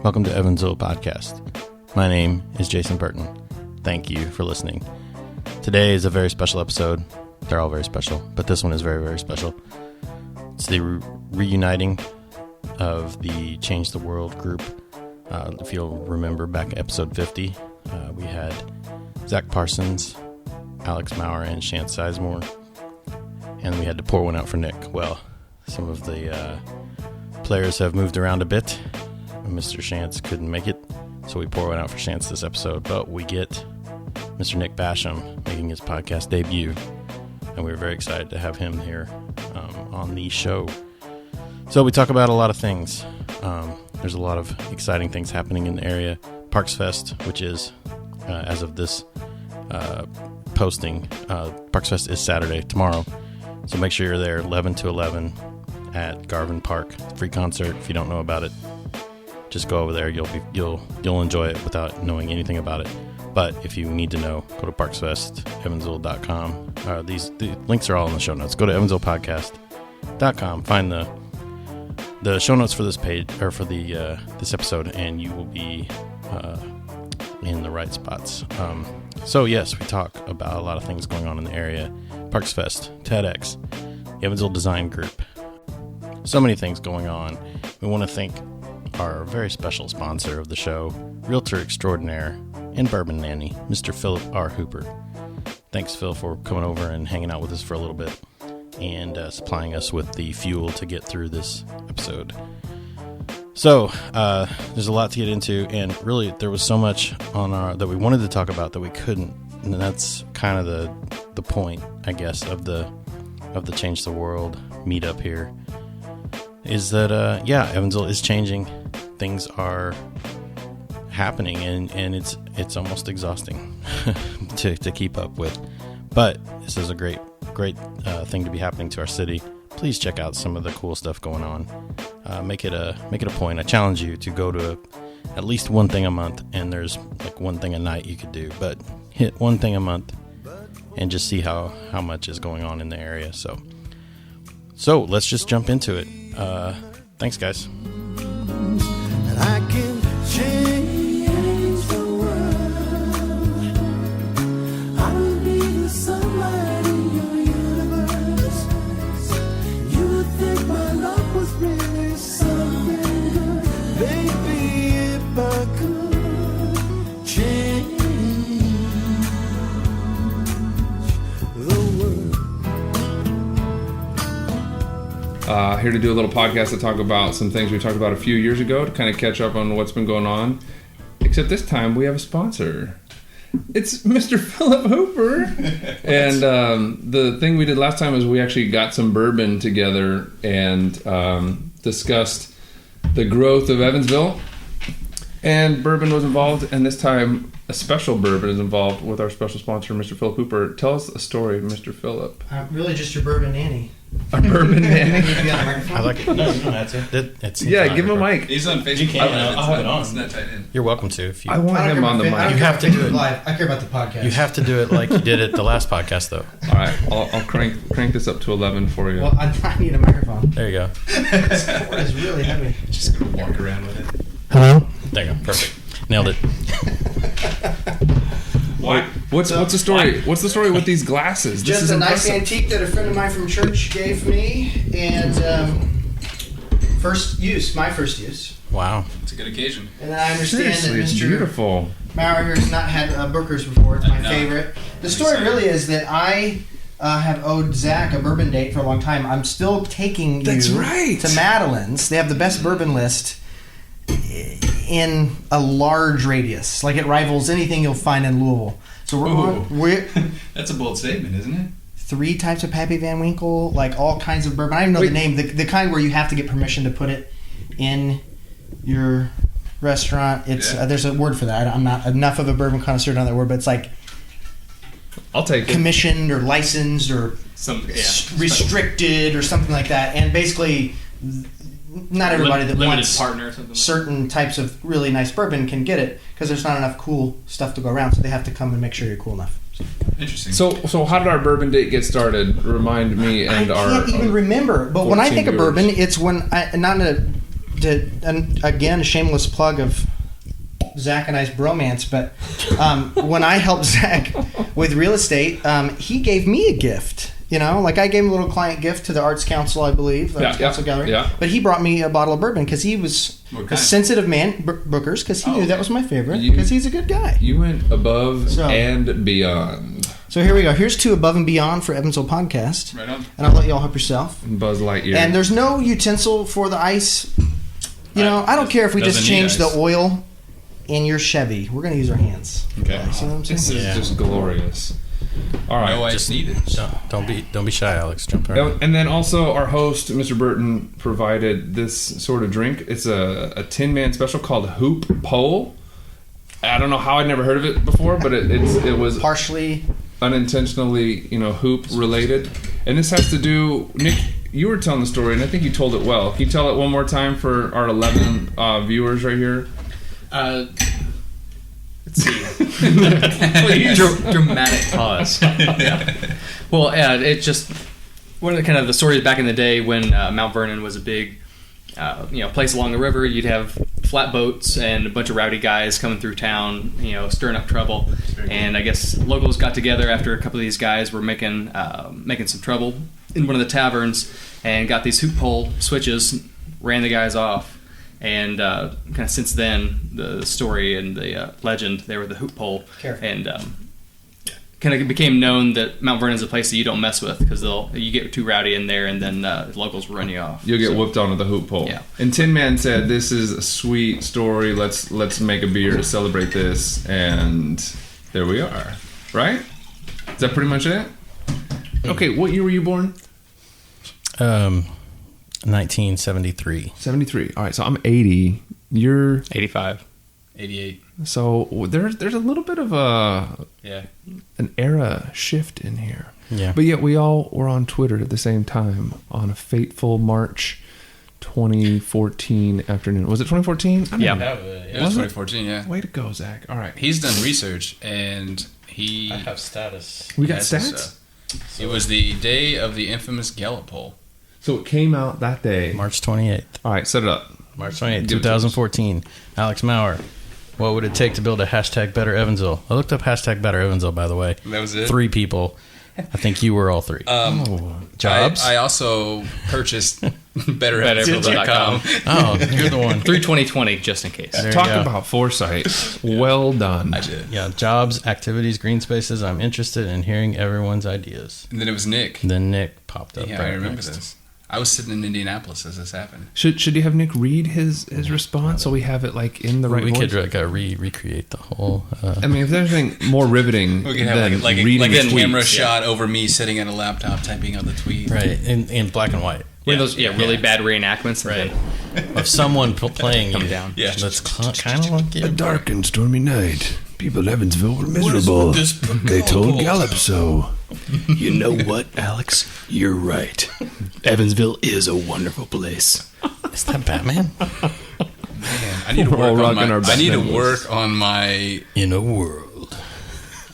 Welcome to Evansville Podcast. My name is Jason Burton. Thank you for listening. Today is a very special episode. They're all very special, but this one is very, very special. It's the reuniting of the Change the World group. If you'll remember back in episode 50, we had Zach Parsons, Alex Mourer, and Chance Sizemore, and we had to pour one out for Nick. Well, some of the players have moved around a bit. Mr. Chance couldn't make it, so we pour one out for Chance this episode. But we get Mr. Nick Basham making his podcast debut, and we're very excited to have him here on the show. So we talk about a lot of things. There's a lot of exciting things happening in the area. Parks Fest, which is, as of this posting, Parks Fest is Saturday, tomorrow. So make sure you're there 11 to 11 at Garvin Park. Free concert. If you don't know about it, just go over there. You'll enjoy it without knowing anything about it. But if you need to know, go to parksfestevansville.com. The links are all in the show notes. Go to evansvillepodcast.com. Find the show notes for this page or for the this episode, and you will be in the right spots. So yes, we talk about a lot of things going on in the area. Parks Fest, TEDx, Evansville Design Group. So many things going on. We want to thank our very special sponsor of the show, Realtor Extraordinaire and Bourbon Nanny, Mr. Philip R. Hooper. Thanks, Phil, for coming over and hanging out with us for a little bit and supplying us with the fuel to get through this episode. So, there's a lot to get into, and really, there was so much on that we wanted to talk about that we couldn't, and that's kind of the point, I guess, of the Change the World meetup here, is that, Evansville is changing. Things are happening, and it's almost exhausting to keep up with. But this is a great thing to be happening to our city. Please check out some of the cool stuff going on. Make it a point. I challenge you to go to at least one thing a month, and there's like one thing a night you could do, but hit one thing a month and just see how much is going on in the area. So let's just jump into it. Thanks, guys. I can change the world. I'll be the sunlight in your universe. You think my love was really something good. Baby, if I could change the world. Here to do a little podcast to talk about some things we talked about a few years ago to kind of catch up on what's been going on. Except this time we have a sponsor. It's Mr. Philip Hooper. And the thing we did last time is we actually got some bourbon together and discussed the growth of Evansville. And bourbon was involved, and this time a special bourbon is involved with our special sponsor, Mr. Philip Hooper. Tell us a story, Mr. Philip. Really just your bourbon nanny. A bourbon nanny? I like it. No, you don't have to. Yeah, give him a mic. He's on Facebook. You can. I'll have it on. It's not tied in. You're welcome to. If you, I want him on the mic. You have to do it live. I care about the podcast. You have to do it like you did at the last podcast, though. All right, I'll crank this up to 11 for you. Well, I need a microphone. There you go. This cord is really heavy. Just gonna walk around with it. Hello? There you go. Perfect. Nailed it. What's the story? What's the story with these glasses? This Just is a nice impressive. antique that a friend of mine from church gave me, and my first use. Wow. It's a good occasion. And then I understand Seriously, that it's Mr. beautiful. Maurer has not had Booker's before. It's my No. favorite. The story really is that I have owed Zach a bourbon date for a long time. I'm still taking That's you right. to Madeline's. They have the best bourbon list in a large radius. Like it rivals anything you'll find in Louisville. So we're That's a bold statement, isn't it? 3 types of Pappy Van Winkle, like all kinds of bourbon. I don't even know the name. The kind where you have to get permission to put it in your restaurant. It's there's a word for that. I'm not enough of a bourbon connoisseur to know that word, but it's like I'll take it. commissioned or licensed or restricted or something like that. And basically, not everybody that limited wants partner or something. certain types of really nice bourbon can get it because there's not enough cool stuff to go around. So they have to come and make sure you're cool enough. Interesting. So how did our bourbon date get started? Remind me and I can't even remember. But when I think of bourbon, it's when not in a again, a shameless plug of Zach and I's bromance, but when I helped Zach with real estate, he gave me a gift. Like I gave him a little client gift to the Arts Council, I believe, the Arts Council Gallery. Yeah. But he brought me a bottle of bourbon because he was a sensitive man, Booker's, because he knew that was my favorite, because he's a good guy. You went above and beyond. So here we go. Here's to Above and Beyond for Evansville Podcast. Right on. And I'll let y'all help yourself. Buzz Lightyear. And there's no utensil for the ice. I don't care if we just change the oil in your Chevy. We're going to use our hands. Okay. You know what I'm saying? This is just glorious. All right. No ice needed. Don't be shy, Alex. Jump right. And then also our host, Mr. Burton, provided this sort of drink. It's a Tin Man special called Hoop Pole. I don't know how I'd never heard of it before, but it was Partially unintentionally, hoop related. And this has to do, Nick, you were telling the story, and I think you told it well. Can you tell it one more time for our 11 viewers right here? Let's see. Dramatic pause. Well, it just one of the kind of the stories back in the day when Mount Vernon was a big, place along the river. You'd have flat boats and a bunch of rowdy guys coming through town, stirring up trouble. And I guess locals got together after a couple of these guys were making some trouble in one of the taverns and got these hoop pole switches, ran the guys off. And kind of since then, the story and the legend, they were the hoop pole. Careful. And kind of became known that Mount Vernon's a place that you don't mess with because you get too rowdy in there and then locals will run you off. You'll get whooped onto the hoop pole. Yeah. And Tin Man said, "This is a sweet story. Let's make a beer to celebrate this." And there we are. Right? Is that pretty much it? Okay. What year were you born? 1973. 73. All right. So I'm 80. You're 85. 88. so there's a little bit of an era shift in here. Yeah. But yet we all were on Twitter at the same time on a fateful March 2014 afternoon. Was it 2014? I don't Yeah. know. It was 2014, yeah. Way to go, Zach. All right. He's done research, and he... I have status. We got has his, stats? it was the day of the infamous Gallup poll. So it came out that day. March 28th. All right, set it up. March 28th, Give it to us. 2014. Alex Mourer. What would it take to build a hashtag Better Evansville? I looked up hashtag Better Evansville, by the way. That was it? 3 people. I think you were all 3. Jobs? I also purchased BetterEvansville.com. Oh, you're the one. Through 2020, just in case. There you Talk go. about foresight. Well done. I did. Yeah, jobs, activities, green spaces. I'm interested in hearing everyone's ideas. And then it was Nick. And then Nick popped up. Yeah, right I remember next. this. I was sitting in Indianapolis as this happened. Should you have Nick read his response so we have it like in the right We voice? could recreate the whole. I mean, if there's anything more riveting We could have than like reading a tweets. camera shot over me sitting at a laptop typing out the tweet. Right, in black and white. One of those really bad reenactments. Right. Of someone playing Come you. down. Yeah. That's kind of like A it. dark and stormy night. People in Evansville were miserable. this They told Gallup so. You know what, Alex? You're right. Evansville is a wonderful place. Is that Batman? Man, I need to We're all work on rocking our my. I need to Batman work on my. In a world.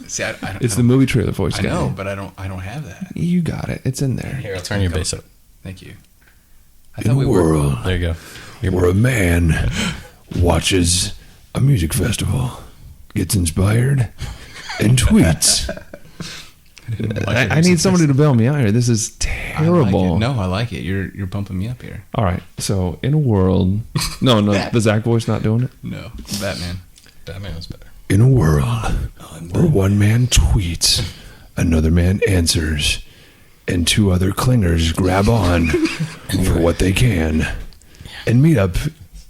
See, I don't, It's the movie trailer voice I guy. know, but I don't have that. You got it. It's in there. Here, I'll turn your bass up. Thank you. I In a world There you go. where a man watches a music festival, gets inspired, and tweets. I need somebody to bail me out here. This is terrible. No, I like it. You're bumping me up here. All right. So in a world, no, the Zach voice not doing it. No, Batman. Batman was better. In a world where one man tweets, another man answers, and 2 other clingers grab on for what they can and meet up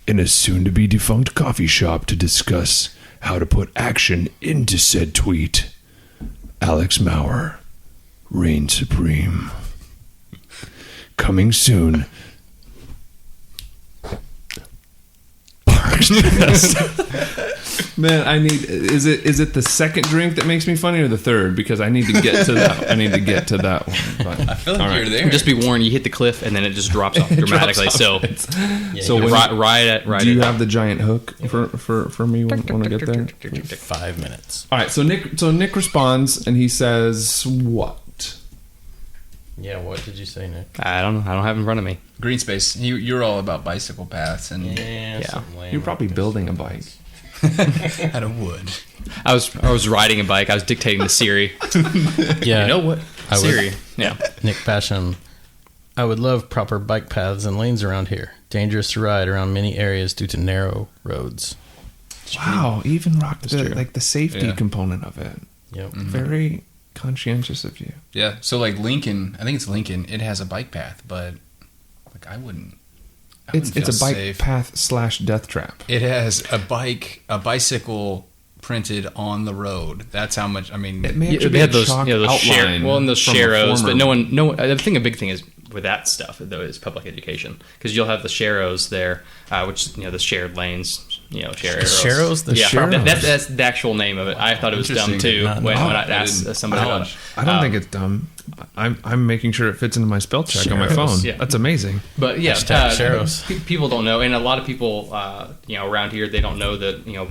in a soon-to-be defunct coffee shop to discuss how to put action into said tweet. Alex Mourer, reign supreme. Coming soon. Man, I need. Is it the second drink that makes me funny or the third? Because I need to get to that. I need to get to that one. But, I feel like all right. you're there. Just be warned, you hit the cliff and then it just drops off dramatically. So, So when, ride do you it. have the giant hook for me when I get there? 5 minutes. All right. So Nick responds and he says what? Yeah, what did you say, Nick? I don't know. I don't have it in front of me. Green space. You're all about bicycle paths and Yeah, Yeah. something lame You're probably like building a bike. out of wood. I was riding a bike. I was dictating to Siri. Yeah, You know what? I would- Siri. Yeah. Nick Basham. I would love proper bike paths and lanes around here. Dangerous to ride around many areas due to narrow roads. Wow, even rock That's true. the safety Yeah. component of it. Yep. Very conscientious of you. Yeah. So like Lincoln, I think it's Lincoln. It has a bike path, but like I wouldn't It's feel a bike safe. path / death trap. It has a bicycle printed on the road. That's how much. I mean, It may Yeah, actually they be had a those, chalk those share, outline well, and those from a sharrows, former- but no one. I think a big thing is with that stuff though is public education because you'll have the sharrows there, which the shared lanes, share arrows. Sharrows? The yeah, sharrows? that's the actual name of it. I thought it was dumb Interesting. too Not- when no, I I asked didn't- somebody about it. I don't think it's dumb. I'm making sure it fits into my spell check on my Sharrows, phone. yeah. That's amazing. But yeah, Hashtag sharrows. people don't know, and a lot of people, around here, they don't know that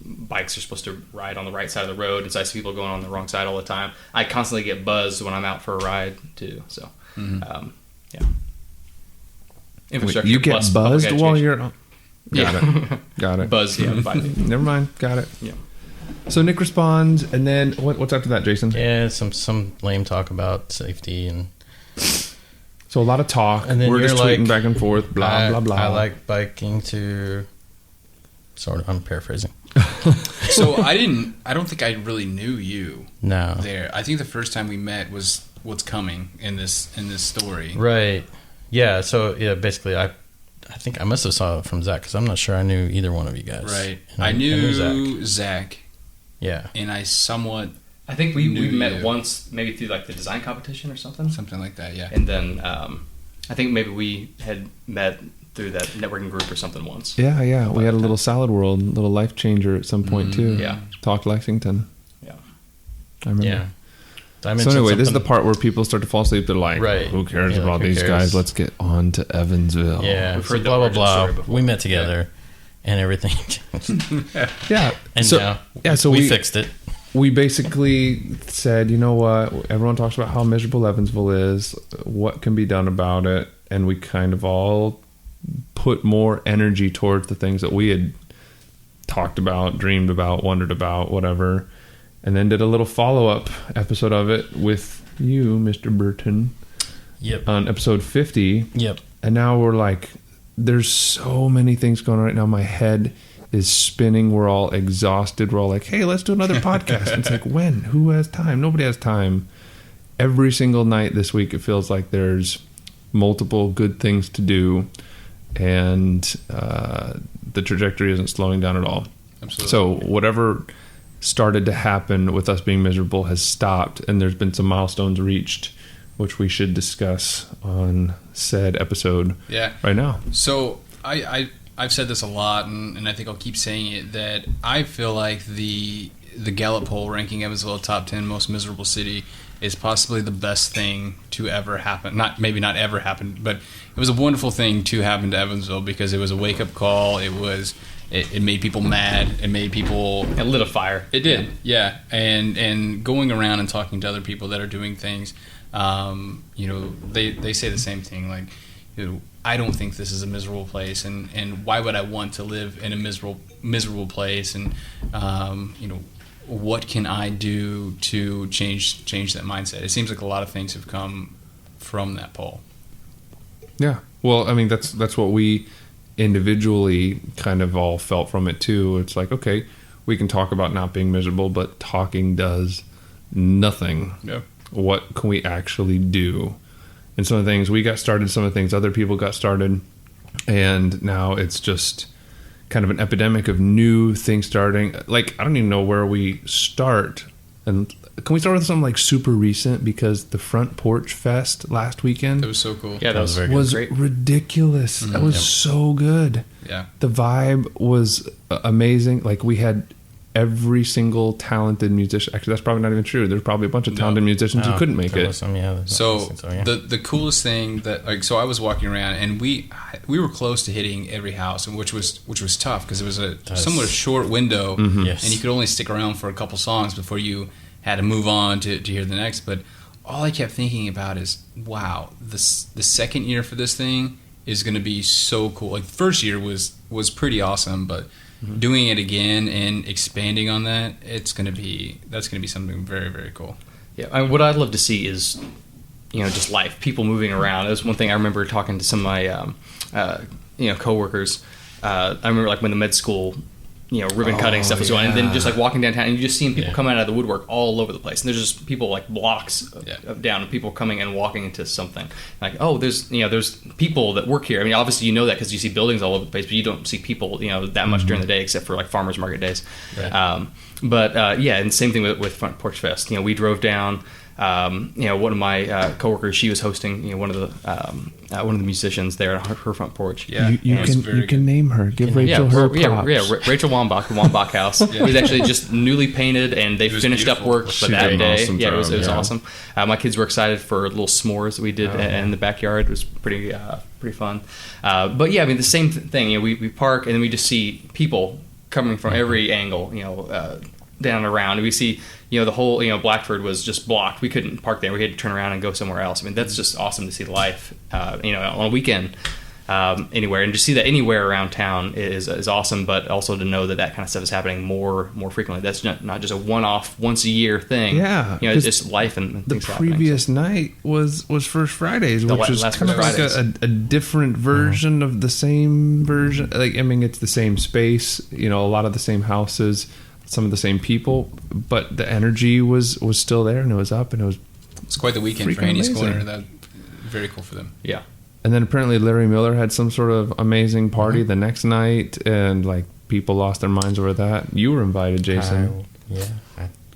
bikes are supposed to ride on the right side of the road, and so I see people going on the wrong side all the time. I constantly get buzzed when I'm out for a ride too. So, yeah. Infrastructure You get plus public buzzed while education. you're. Got Yeah. it. Got it. Buzz. Yeah, by me. Never mind. Got it. Yeah. So Nick responds, and then what's after that, Jason? Yeah, some lame talk about safety and So a lot of talk. And then We're you're just tweeting like, back and forth. Blah blah blah. I like biking to. Sort of. I'm paraphrasing. so I don't think I really knew you No. there. I think the first time we met was what's coming in this story. Right. Yeah. So yeah, basically, I think I must have saw it from Zach because I'm not sure I knew either one of you guys. Right. And I knew Zach. Zach, Yeah. and I somewhat I think we Knew met you. once, maybe through like the design competition or something. something like that. Yeah. And then I think maybe we had met through that networking group or something once. Yeah. We had a little Salad World, little life changer at some point too. Yeah. Talk Lexington. Yeah. I remember. Yeah. I So mentioned anyway, this is the something- part where people start to fall asleep. They're like, Right. who cares Yeah, about who these cares? guys? Let's get on to Evansville. Yeah. We've So heard the blah blah origin blah. story before. We met together, and everything changed. Yeah. And so, now, yeah, so we we fixed it. we basically said, you know what? Everyone talks about how miserable Evansville is. What can be done about it? And we kind of all put more energy towards the things that we had talked about, dreamed about, wondered about, whatever. And then did a little follow-up episode of it with you, Mr. Burton, Yep. on episode 50. Yep. And now we're like, there's so many things going on right now. My head is spinning. We're all exhausted. We're all like, hey, let's do another podcast. And it's like, when? Who has time? Nobody has time. Every single night this week, it feels like there's multiple good things to do. And the trajectory isn't slowing down at all. Absolutely. So whatever started to happen with us being miserable has stopped, and there's been some milestones reached, which we should discuss on said episode Yeah. right now. So I've said this a lot, and I think I'll keep saying it, that I feel like the Gallup poll ranking Evansville a top 10 most miserable city is possibly the best thing to ever happen. Maybe not ever happen, but it was a wonderful thing to happen to Evansville because it was a wake up call. It made people mad. It made people. It lit a fire. It did, yeah. And going around and talking to other people that are doing things, they say the same thing. Like, I don't think this is a miserable place, and why would I want to live in a miserable place? And what can I do to change that mindset? It seems like a lot of things have come from that poll. Yeah. Well, I mean, that's what we individually kind of all felt from it too. It's like, okay, we can talk about not being miserable, but talking does nothing. Yeah. What can we actually do? And some of the things we got started, some of the things other people got started, and now it's just kind of an epidemic of new things starting. Like, I don't even know where we start. And can we start with something like super recent? Because the Front Porch Fest last weekend It was so cool. Yeah, that was very was great. ridiculous. That was so good. Yeah. The vibe was amazing. Like, we had every single talented musician. Actually, that's probably not even true. There's probably a bunch of talented musicians who couldn't make there it. was some, yeah, So yeah. the coolest thing that so I was walking around and we were close to hitting every house, and which was tough because it was a somewhat short window, Yes. and you could only stick around for a couple songs before you had to move on to hear the next. But all I kept thinking about is, wow, the second year for this thing is going to be so cool. Like, the first year was pretty awesome, but doing it again and expanding on that, that's going to be something very, very cool. Yeah, I mean, what I'd love to see is, just life, people moving around. That was one thing I remember talking to some of my, coworkers. I remember like when the med school, ribbon cutting stuff was going, and then just like walking downtown, and you just seeing people coming out of the woodwork all over the place, and there's just people like blocks down, and people coming and walking into something. Like, oh, there's people that work here. I mean, obviously you know that because you see buildings all over the place, but you don't see people that much during the day, except for like farmers market days. Right. And same thing with Front Porch Fest. We drove down. One of my coworkers, she was hosting, one of the musicians there at her front porch. Yeah, you can name her. Give Rachel her props. Rachel Wambach, the Wambach House. It was actually just newly painted, and they finished up work for that day. Awesome it was awesome. My kids were excited for little s'mores that we did in the backyard. It was pretty fun. The same thing. We park, and then we just see people coming from every angle. Down and around, and we see the whole Blackford was just blocked. We couldn't park there. We had to turn around and go somewhere else. I mean, that's just awesome to see life on a weekend anywhere, and to see that anywhere around town is awesome. But also to know that kind of stuff is happening more frequently. That's not just a one-off, once a year thing. Yeah, it's just life and things happening. The previous night was First Fridays, which was kind of like a different version of the same version. Like, I mean, it's the same space, a lot of the same houses, some of the same people, but the energy was still there, and it was up, and it's quite the weekend for Haney's Corner. That very cool for them. Yeah. And then apparently Larry Miller had some sort of amazing party the next night, and like people lost their minds over that. You were invited, Jason.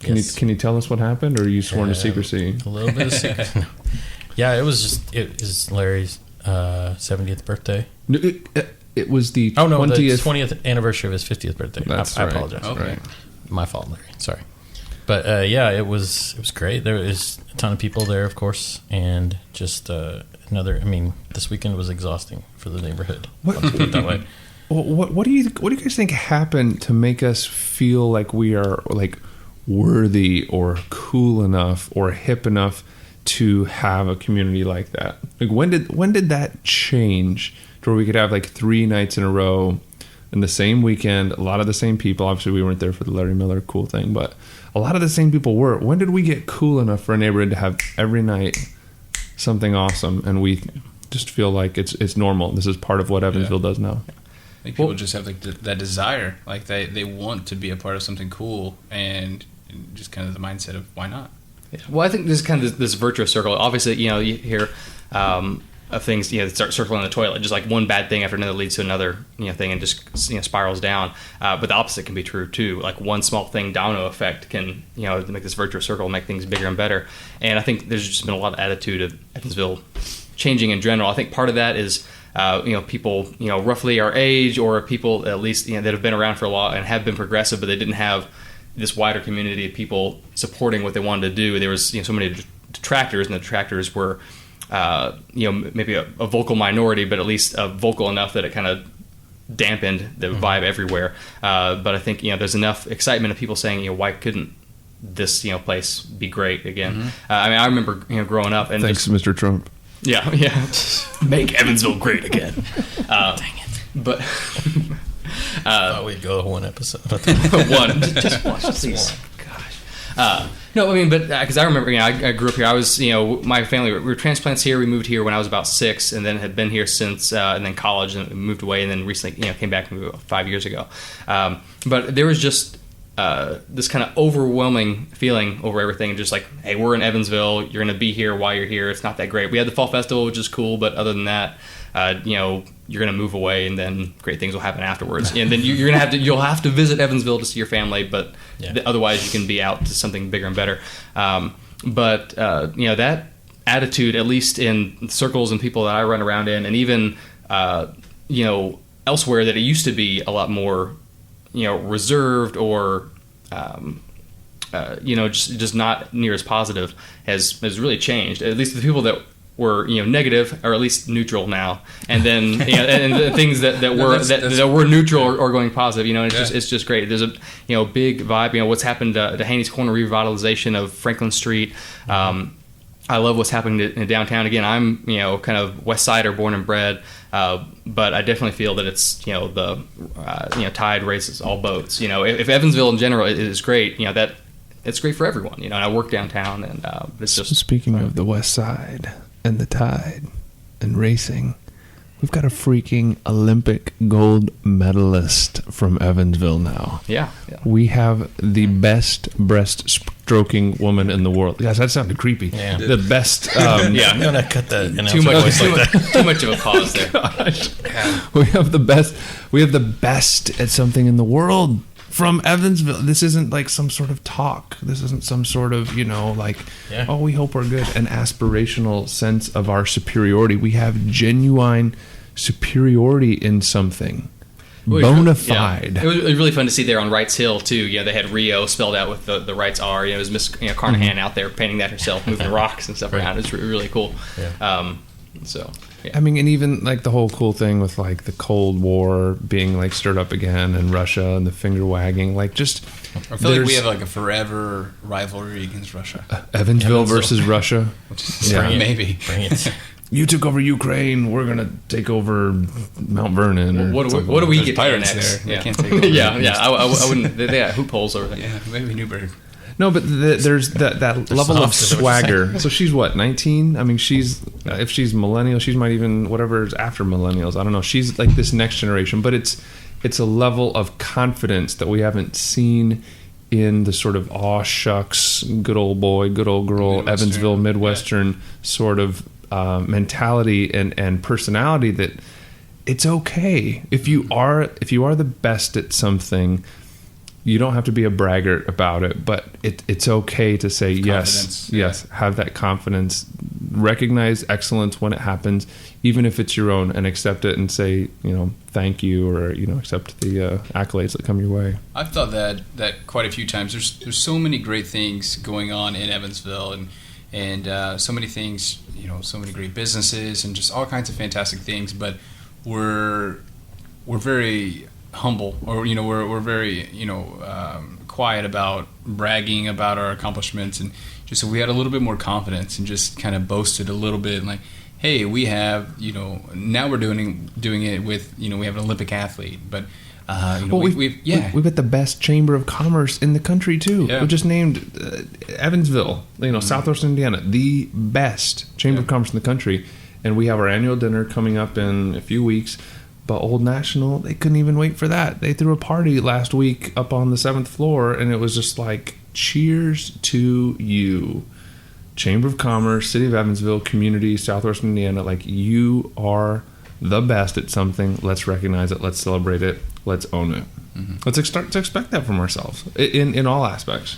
Can you tell us what happened, or are you sworn to secrecy? A little bit of secrecy. Yeah, it was Larry's 70th birthday. It was the 20th anniversary of his 50th birthday. I apologize. Okay. Right. My fault, Larry. Sorry. But it was great. There was a ton of people there, of course, and just this weekend was exhausting for the neighborhood. I'll just put it that way. What do you guys think happened to make us feel like we are like worthy or cool enough or hip enough to have a community like that? Like, when did that change? To where we could have like 3 nights in a row in the same weekend, a lot of the same people. Obviously, we weren't there for the Larry Miller cool thing, but a lot of the same people were. When did we get cool enough for a neighborhood to have every night something awesome, and we just feel like it's normal? This is part of what Evansville does now. I think people just have like that desire, like they want to be a part of something cool, and just kind of the mindset of why not. Yeah. Well, I think this is kind of this virtuous circle. Obviously, you hear of things, start circling the toilet. Just like one bad thing after another leads to another, thing, and just spirals down. But the opposite can be true too. Like one small thing, domino effect, can make this virtuous circle, make things bigger and better. And I think there's just been a lot of attitude of Evansville changing in general. I think part of that is people roughly our age, or people at least that have been around for a while and have been progressive, but they didn't have this wider community of people supporting what they wanted to do. There was so many detractors, and the detractors were maybe a vocal minority, but at least vocal enough that it kind of dampened the vibe everywhere. But I think there's enough excitement of people saying, why couldn't this place be great again? I remember growing up, and thanks, Mr. Trump. Yeah. Make Evansville great again. Dang it! But we'd go one episode. One, just watch, please. Gosh. No, I mean, but because I remember, I grew up here. I was, my family, we were transplants here. We moved here when I was about 6, and then had been here since, and then college, and moved away, and then recently, came back 5 years ago. But there was just this kind of overwhelming feeling over everything, just like, hey, we're in Evansville. You're going to be here while you're here. It's not that great. We had the fall festival, which is cool, but other than that, you're going to move away, and then great things will happen afterwards. And then you'll have to visit Evansville to see your family, but otherwise you can be out to something bigger and better. But that attitude, at least in circles and people that I run around in, and even elsewhere, that it used to be a lot more reserved, or just not near as positive, has really changed. At least the people that were negative are at least neutral now, and then and the things that were neutral or going positive, it's just great. There's a big vibe. What's happened to Haney's Corner revitalization of Franklin Street. I love what's happening in downtown. Again, I'm kind of West Sider, born and bred, but I definitely feel that it's the tide raises all boats. If Evansville in general is great, that it's great for everyone. And I work downtown, and it's just Speaking of the West Side and the tide and racing, we've got a freaking Olympic gold medalist from Evansville now. yeah. We have the best breast-stroking woman in the world. Guys, that sounded creepy. Yeah. The best. I'm gonna cut that. Too much of a pause there. We have the best. We have the best at something in the world from Evansville. This isn't like some sort of talk. This isn't some sort of Yeah. we hope we're good. An aspirational sense of our superiority. We have genuine superiority in something. Bona fide. Yeah. It was really fun to see there on Wrights Hill too. They had Rio spelled out with the Wrights R. It was Miss Carnahan out there painting that herself, moving rocks and stuff around. It's really cool. Yeah. I mean, and even like the whole cool thing with like the Cold War being like stirred up again, and Russia and the finger wagging, like just. I feel like we have like a forever rivalry against Russia. Evansville versus Russia. Maybe. Bring it. You took over Ukraine. We're gonna take over Mount Vernon. Or What do we get pirates next? there. Yeah. They can't take over. I wouldn't. They got hoopholes over there. Yeah, maybe Newburgh. No, but there's that level of soft, is what you're swagger. So she's what, 19? I mean, she's if she's millennial, she might even whatever is after millennials. I don't know. She's like this next generation, but it's a level of confidence that we haven't seen in the sort of aw shucks, good old boy, good old girl, Midwestern, Evansville Midwestern sort of mentality and personality that it's okay if you are the best at something. You don't have to be a braggart about it, but it's okay to say yes, have that confidence, recognize excellence when it happens, even if it's your own, and accept it and say, thank you, or, accept the accolades that come your way. I've thought that quite a few times. There's so many great things going on in Evansville, and so many things, so many great businesses and just all kinds of fantastic things, but we're very humble, or we're very quiet about bragging about our accomplishments, and just so we had a little bit more confidence and just kind of boasted a little bit, like, hey, we have now we're doing it with we have an Olympic athlete, but we've got the best chamber of commerce in the country too. Yeah. We just named Evansville, Southwestern Indiana, the best chamber of commerce in the country, and we have our annual dinner coming up in a few weeks. But Old National, they couldn't even wait for that. They threw a party last week up on the 7th floor, and it was just like, cheers to you. Chamber of Commerce, City of Evansville, community, Southwestern Indiana, like, you are the best at something. Let's recognize it. Let's celebrate it. Let's own it. Mm-hmm. Let's start to expect that from ourselves in all aspects.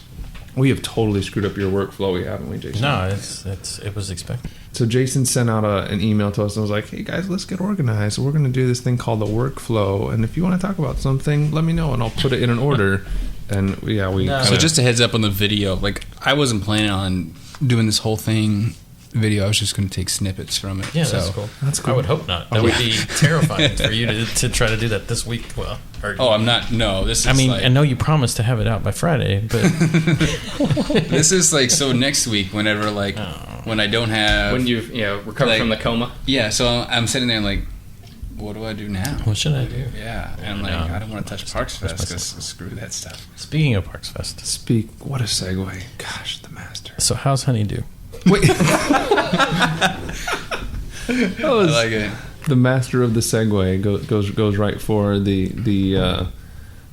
We have totally screwed up your workflow, haven't we, Jason? No, it was expected. So Jason sent out an email to us and was like, hey guys, let's get organized. We're going to do this thing called the workflow, and if you want to talk about something, let me know and I'll put it in an order. And So just a heads up on the video, like, I wasn't planning on doing this whole thing video. I was just going to take snippets from it. Yeah, so. that's cool. That's cool. I would hope not. That would be terrifying for you to try to do that this week. Well, I'm not. No, this is. I know you promised to have it out by Friday, but this is like, so next week, whenever when I don't have, when you've recovered from the coma. Yeah, so I'm sitting there like, what do I do now? what should I do? Yeah, and I don't want to touch Parks Fest because screw that stuff. Speaking of Parks Fest, what a segue. Gosh, the master. so how's Honeydew? Wait. I like it. The master of the segue goes right for the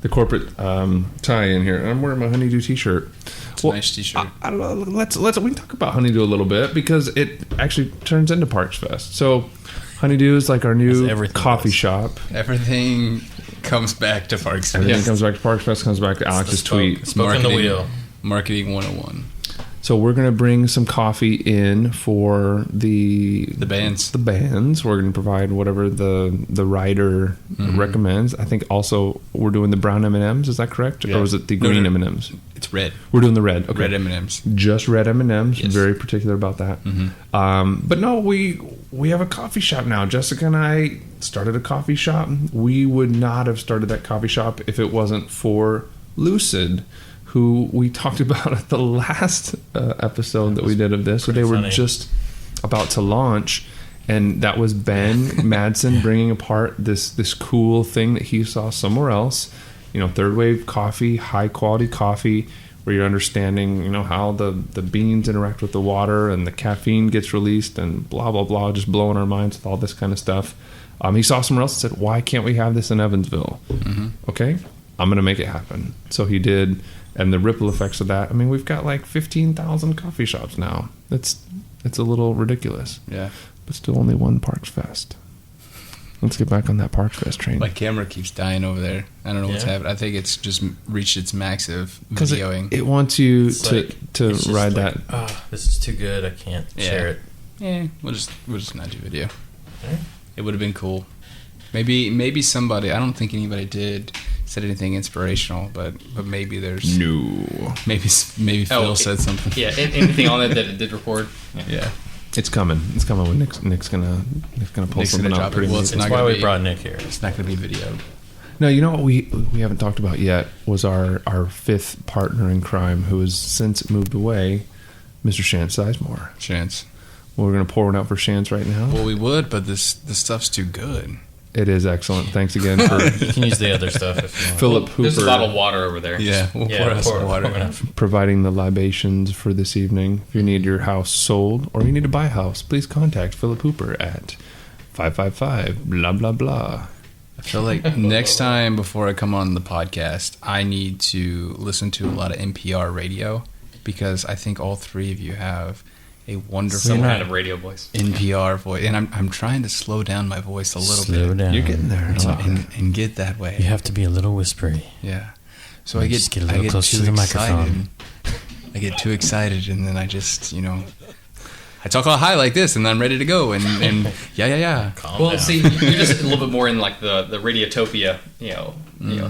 corporate tie-in here. I'm wearing my Honeydew t-shirt. It's a nice t-shirt. I don't know. We can talk about Honeydew a little bit because it actually turns into Parks Fest. So Honeydew is like our new coffee shop. Everything comes back to Parks Fest. Everything comes back to Parks Fest. Comes back to Alex's tweet. Spoke in the wheel. Marketing 101. So we're going to bring some coffee in for the bands. The bands. We're going to provide whatever the writer recommends. I think also we're doing the brown M&Ms. Is that correct? Yeah. Or is it the green M&Ms? It's red. We're doing the red. Okay. Red M&Ms. Just red M&Ms. Yes. Very particular about that. But no, we have a coffee shop now. Jessica and I started a coffee shop. We would not have started that coffee shop if it wasn't for Lucid, who we talked about at the last episode that we did of this. So they were funny. just about to launch, and that was Ben Madsen bringing apart this cool thing that he saw somewhere else. Third wave coffee, high quality coffee, where you're understanding, how the beans interact with the water and the caffeine gets released and blah, blah, blah, just blowing our minds with all this kind of stuff. He saw somewhere else and said, why can't we have this in Evansville? Okay, I'm going to make it happen. So he did, and the ripple effects of that, we've got like 15,000 coffee shops now. It's a little ridiculous. Yeah. But still only one Parks Fest. Let's get back on that Parks Fest train. My camera keeps dying over there. I don't know what's Yeah. happening. I think it's just reached its max of Because videoing. it wants you It's to like- it's just ride like, that. "Oh, this is too good. I can't share it." Yeah, we'll just not do video. Okay. It would have been cool. Maybe somebody. I don't think anybody said anything inspirational, but maybe there's No. maybe Phil said something. Yeah, anything on it that it did record. Yeah. It's coming. It's coming when Nick's gonna pull Nick's something gonna out drop it. pretty Well, soon. it's That's not why gonna we be- brought Nick here. It's not going to be videoed. No, you know what we haven't talked about yet was our fifth partner in crime who has since moved away, Mr. Shant Sizemore. Chance. Well, we're gonna pour one out for Shant's right now. Well, we would, but this stuff's too good. It is excellent. Thanks again for You can use the other stuff if you want. Philip There's a bottle of Hooper water over there. Yeah, we'll Yeah, pour us some water. pour it out. providing the libations for this evening. If you need your house sold or you need to buy a house, please contact Philip Hooper at 555 blah blah blah. I feel like next time before I come on the podcast, I need to listen to a lot of NPR radio because I think all three of you have a wonderful Some kind of radio voice. NPR voice, and I'm trying to slow down my voice a little Slow bit down. You're getting there. and get that way. You have to be a little whispery. Yeah. So You I get just get a little closer too to the excited. microphone. I get too excited, and then I just I talk all high like this, and I'm ready to go, and yeah. Calm Well, down. see, you're just a little bit more in like the Radiotopia,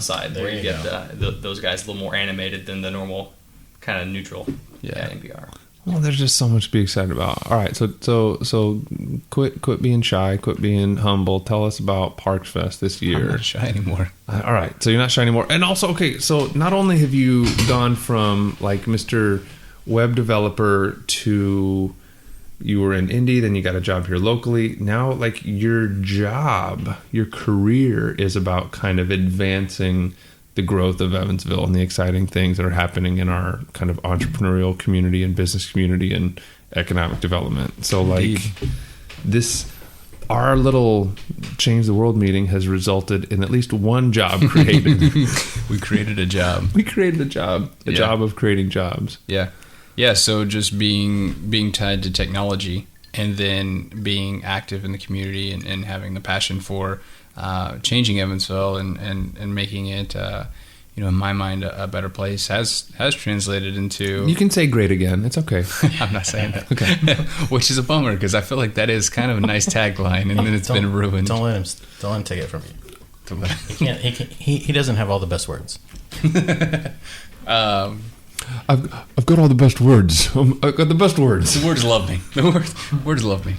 side There where you you get those guys a little more animated than the normal kind of neutral. Yeah. NPR. Well, there's just so much to be excited about. All right, so quit being shy, quit being humble. Tell us about Parks Fest this I'm year. not shy anymore. All right, so you're not shy anymore. And also, okay, so not only have you gone from like Mr. Web developer to you were in Indy, then you got a job here locally. Now, like your career is about kind of advancing the growth of Evansville and the exciting things that are happening in our kind of entrepreneurial community and business community and economic development. So like Indeed. our little Change the World meeting has resulted in at least one job created. We created a job. We created a job Yeah. of creating jobs. Yeah. So just being tied to technology, and then being active in the community, and having the passion for changing Evansville and making it, in my mind, a better place has translated into. You can say great again. It's okay. I'm not saying that. Okay. Which is a bummer because I feel like that is kind of a nice tagline, and then it's been ruined. Don't let him take it from you. He doesn't have all the best words. I've got all the best words. I've got the best words. The words love me. The words love me.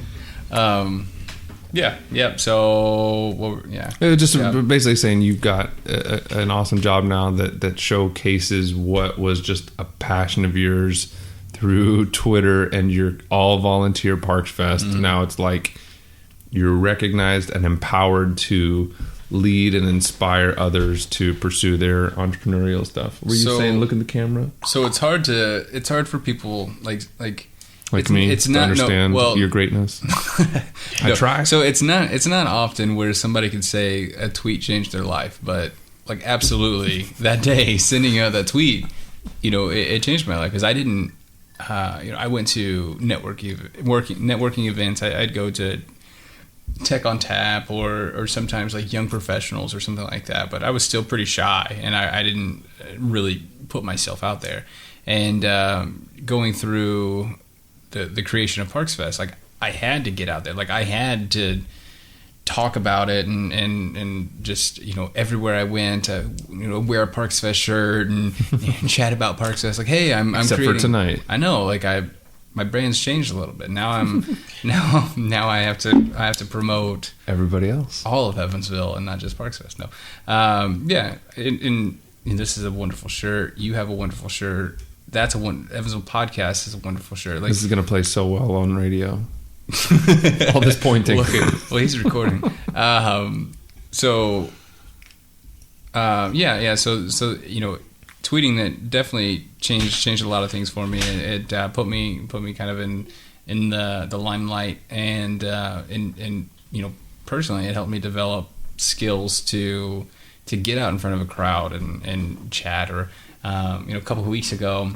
Yeah. So, yeah. It was just Yeah. basically saying you've got an awesome job now that showcases what was just a passion of yours through Twitter, and you're all volunteer Parks Fest. Mm-hmm. Now it's like you're recognized and empowered to lead and inspire others to pursue their entrepreneurial stuff. Were you So- saying look at the camera? So it's hard for people like Like me it's to not understand no, well, your greatness. I no. try. So it's not often where somebody could say a tweet changed their life, but like absolutely that day sending out that tweet, it changed my life because I didn't. I went to networking events. I'd go to Tech on Tap or sometimes like Young Professionals or something like that. But I was still pretty shy, and I didn't really put myself out there. And going through the creation of Parks Fest, like I had to get out there. Like I had to talk about it and just everywhere I went, wear a Parks Fest shirt and chat about Parks Fest. Like, hey, I'm Except creating, for tonight. I know, like my brand's changed a little bit. Now I'm now I have to promote Everybody else. all of Evansville and not just Parks Fest. No, yeah, and this is a wonderful shirt. You have a wonderful shirt. That's Evansville Podcast is a wonderful shirt. Like, This is going to play so well on radio. All this pointing. well, he's recording. So tweeting that definitely changed a lot of things for me. It put me kind of in the limelight, and personally, it helped me develop skills to get out in front of a crowd and chat. Or a couple of weeks ago,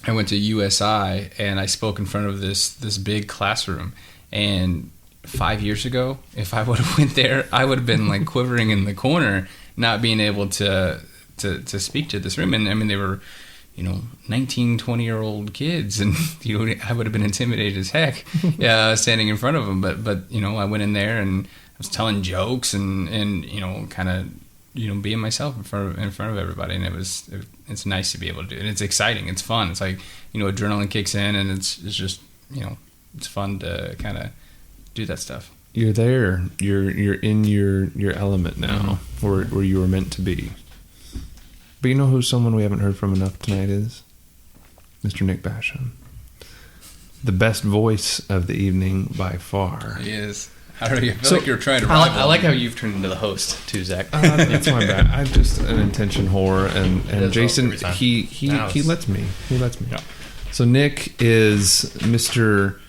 I went to USI and I spoke in front of this big classroom. And 5 years ago, if I would have went there, I would have been like quivering in the corner, not being able to speak to this room. And I mean, they were 19, 20-year-old kids, and I would have been intimidated as heck standing in front of them. But I went in there and I was telling jokes and kind of being myself in front of everybody, and it's nice to be able to do it. And it's exciting, it's fun. It's like adrenaline kicks in, and it's just it's fun to kind of do that stuff. You're there. You're in your element now, where you were meant to be. But you know who someone we haven't heard from enough tonight is? Mr. Nick Basham. The best voice of the evening by far. He is. I feel like you're trying to rival. I like how you've turned into the host too, Zach. That's my bad. I'm just an intention whore, and Jason, he lets me. He lets me. Yeah. So Nick is Mr.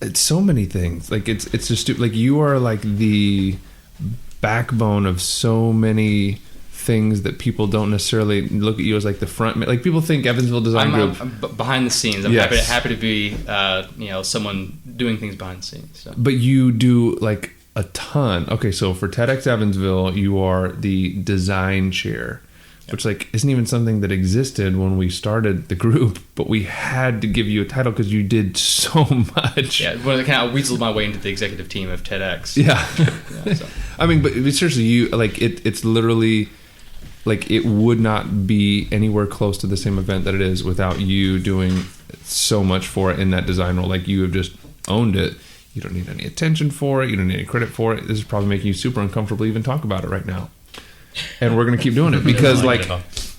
It's so many things. Like it's just like you are like the backbone of so many things that people don't necessarily look at you as like the front. Like people think Evansville Design Group. I'm behind the scenes. I'm happy to be someone doing things behind the scenes. So. But you do like a ton. Okay, so for TEDx Evansville, you are the design chair, which like isn't even something that existed when we started the group, but we had to give you a title because you did so much. Yeah, well, I kind of weaseled my way into the executive team of TEDx. Yeah. So. I mean, but seriously, you like it's literally like it would not be anywhere close to the same event that it is without you doing so much for it in that design role. Like you have just owned it. You don't need any attention for it. You don't need any credit for it. This is probably making you super uncomfortable to even talk about it right now. And we're going to keep doing it because like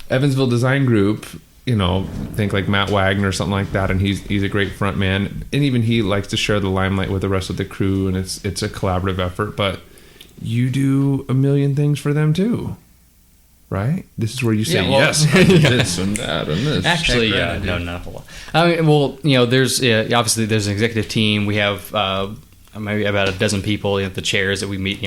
Evansville Design Group, think like Matt Wagner or something like that. And he's a great front man. And even he likes to share the limelight with the rest of the crew. And it's a collaborative effort, but you do a million things for them too. Right? This is where you say yes, this and that and this. Actually, no, not a whole lot. I mean, there's obviously there's an executive team. We have maybe about a dozen people. The chairs that we meet,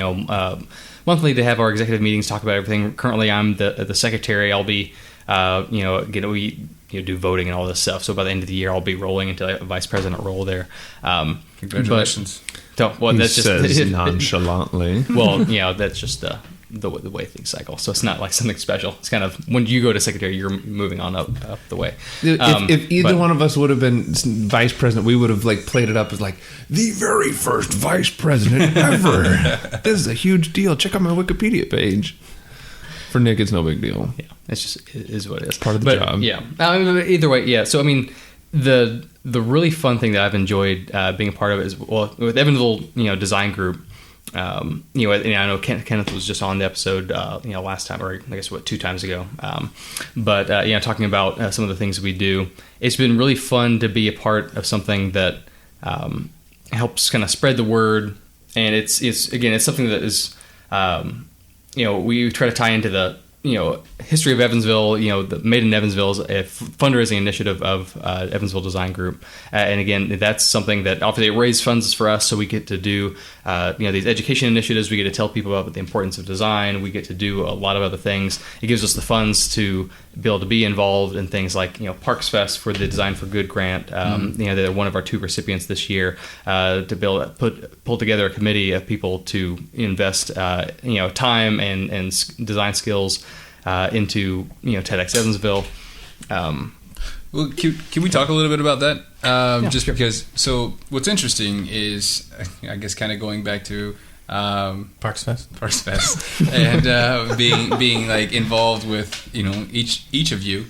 monthly to have our executive meetings, talk about everything. Currently, I'm the secretary. I'll be, we do voting and all this stuff. So by the end of the year, I'll be rolling into a vice president role there. Congratulations. That's just nonchalantly. Well, that's just the way things cycle. So it's not like something special. It's kind of when you go to secretary, you're moving on up the way. If either one of us would have been vice president, we would have like played it up as like the very first vice president ever. This is a huge deal. Check out my Wikipedia page. For Nick, it's no big deal. Yeah, it is what it is. Part of the job. Yeah. Either way, yeah. So I mean, the really fun thing that I've enjoyed being a part of is with Evansville, Design Group. And I know Kenneth was just on the episode, last time, or I guess 2 times ago. But talking about some of the things we do, it's been really fun to be a part of something that helps kind of spread the word. And it's something that is, we try to tie into the history of Evansville. The Made in Evansville is a fundraising initiative of Evansville Design Group, and again, that's something that obviously it raised funds for us, so we get to do these education initiatives. We get to tell people about the importance of design. We get to do a lot of other things. It gives us the funds to be able to be involved in things like Parks Fest for the Design for Good grant. They're one of our 2 recipients this year, to be able to pull together a committee of people to invest time and design skills into TEDx Evansville. Well, can we talk a little bit about that? Just because. So what's interesting is, I guess, kind of going back to Parks Fest, and being like involved with each of you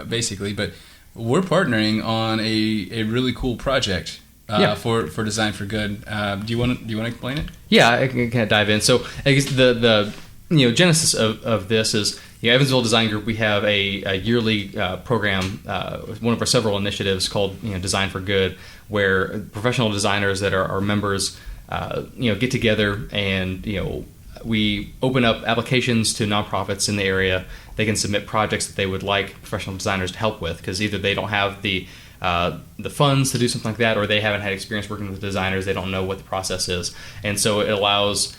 basically. But we're partnering on a really cool project for Design for Good. Do you want to explain it? Yeah, I can kind of dive in. So I guess the genesis of this is, Evansville Design Group, we have a yearly program, one of our several initiatives called Design for Good, where professional designers that are members get together and we open up applications to nonprofits in the area. They can submit projects that they would like professional designers to help with, because either they don't have the funds to do something like that, or they haven't had experience working with designers. They don't know what the process is, and so it allows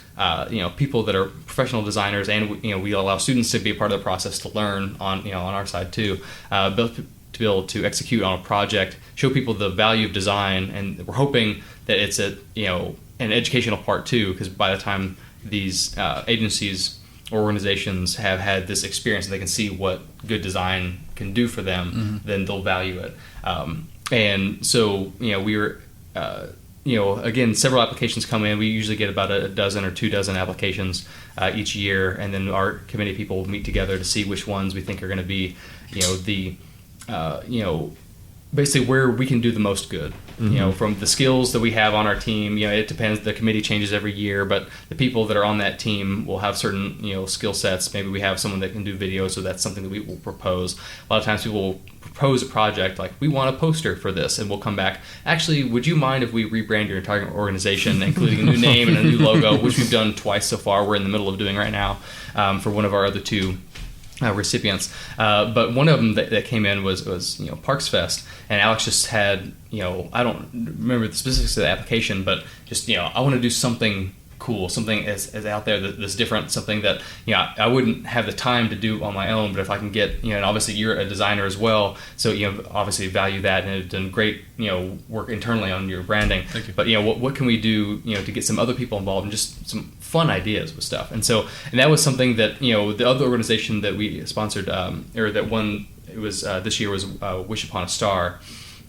people that are professional designers, and we allow students to be a part of the process to learn on our side too, to be able to execute on a project, show people the value of design, and we're hoping that it's an educational part too, because by the time these agencies or organizations have had this experience and they can see what good design can do for them, then they'll value it. And so, we were, again, several applications come in. We usually get about a dozen or 24 applications each year, and then our committee people meet together to see which ones we think are going to be, basically where we can do the most good. From the skills that we have on our team, it depends. The committee changes every year, but the people that are on that team will have certain, skill sets. Maybe we have someone that can do video, so that's something that we will propose. A lot of times people will propose a project like, we want a poster for this, and we'll come back, actually, would you mind if we rebrand your entire organization, including a new name and a new logo, which we've done twice so far. We're in the middle of doing right now for one of our other two recipients, but one of them that came in was Parks Fest, and Alex just had I don't remember the specifics of the application, but just I want to do something cool, something as out there that's different, something that I wouldn't have the time to do on my own, but if I can get and obviously you're a designer as well, so obviously value that, and have done great work internally on your branding. Thank you. But what can we do to get some other people involved and just some fun ideas with stuff. And that was something that the other organization that we sponsored or that won, it was this year, was Wish Upon a Star,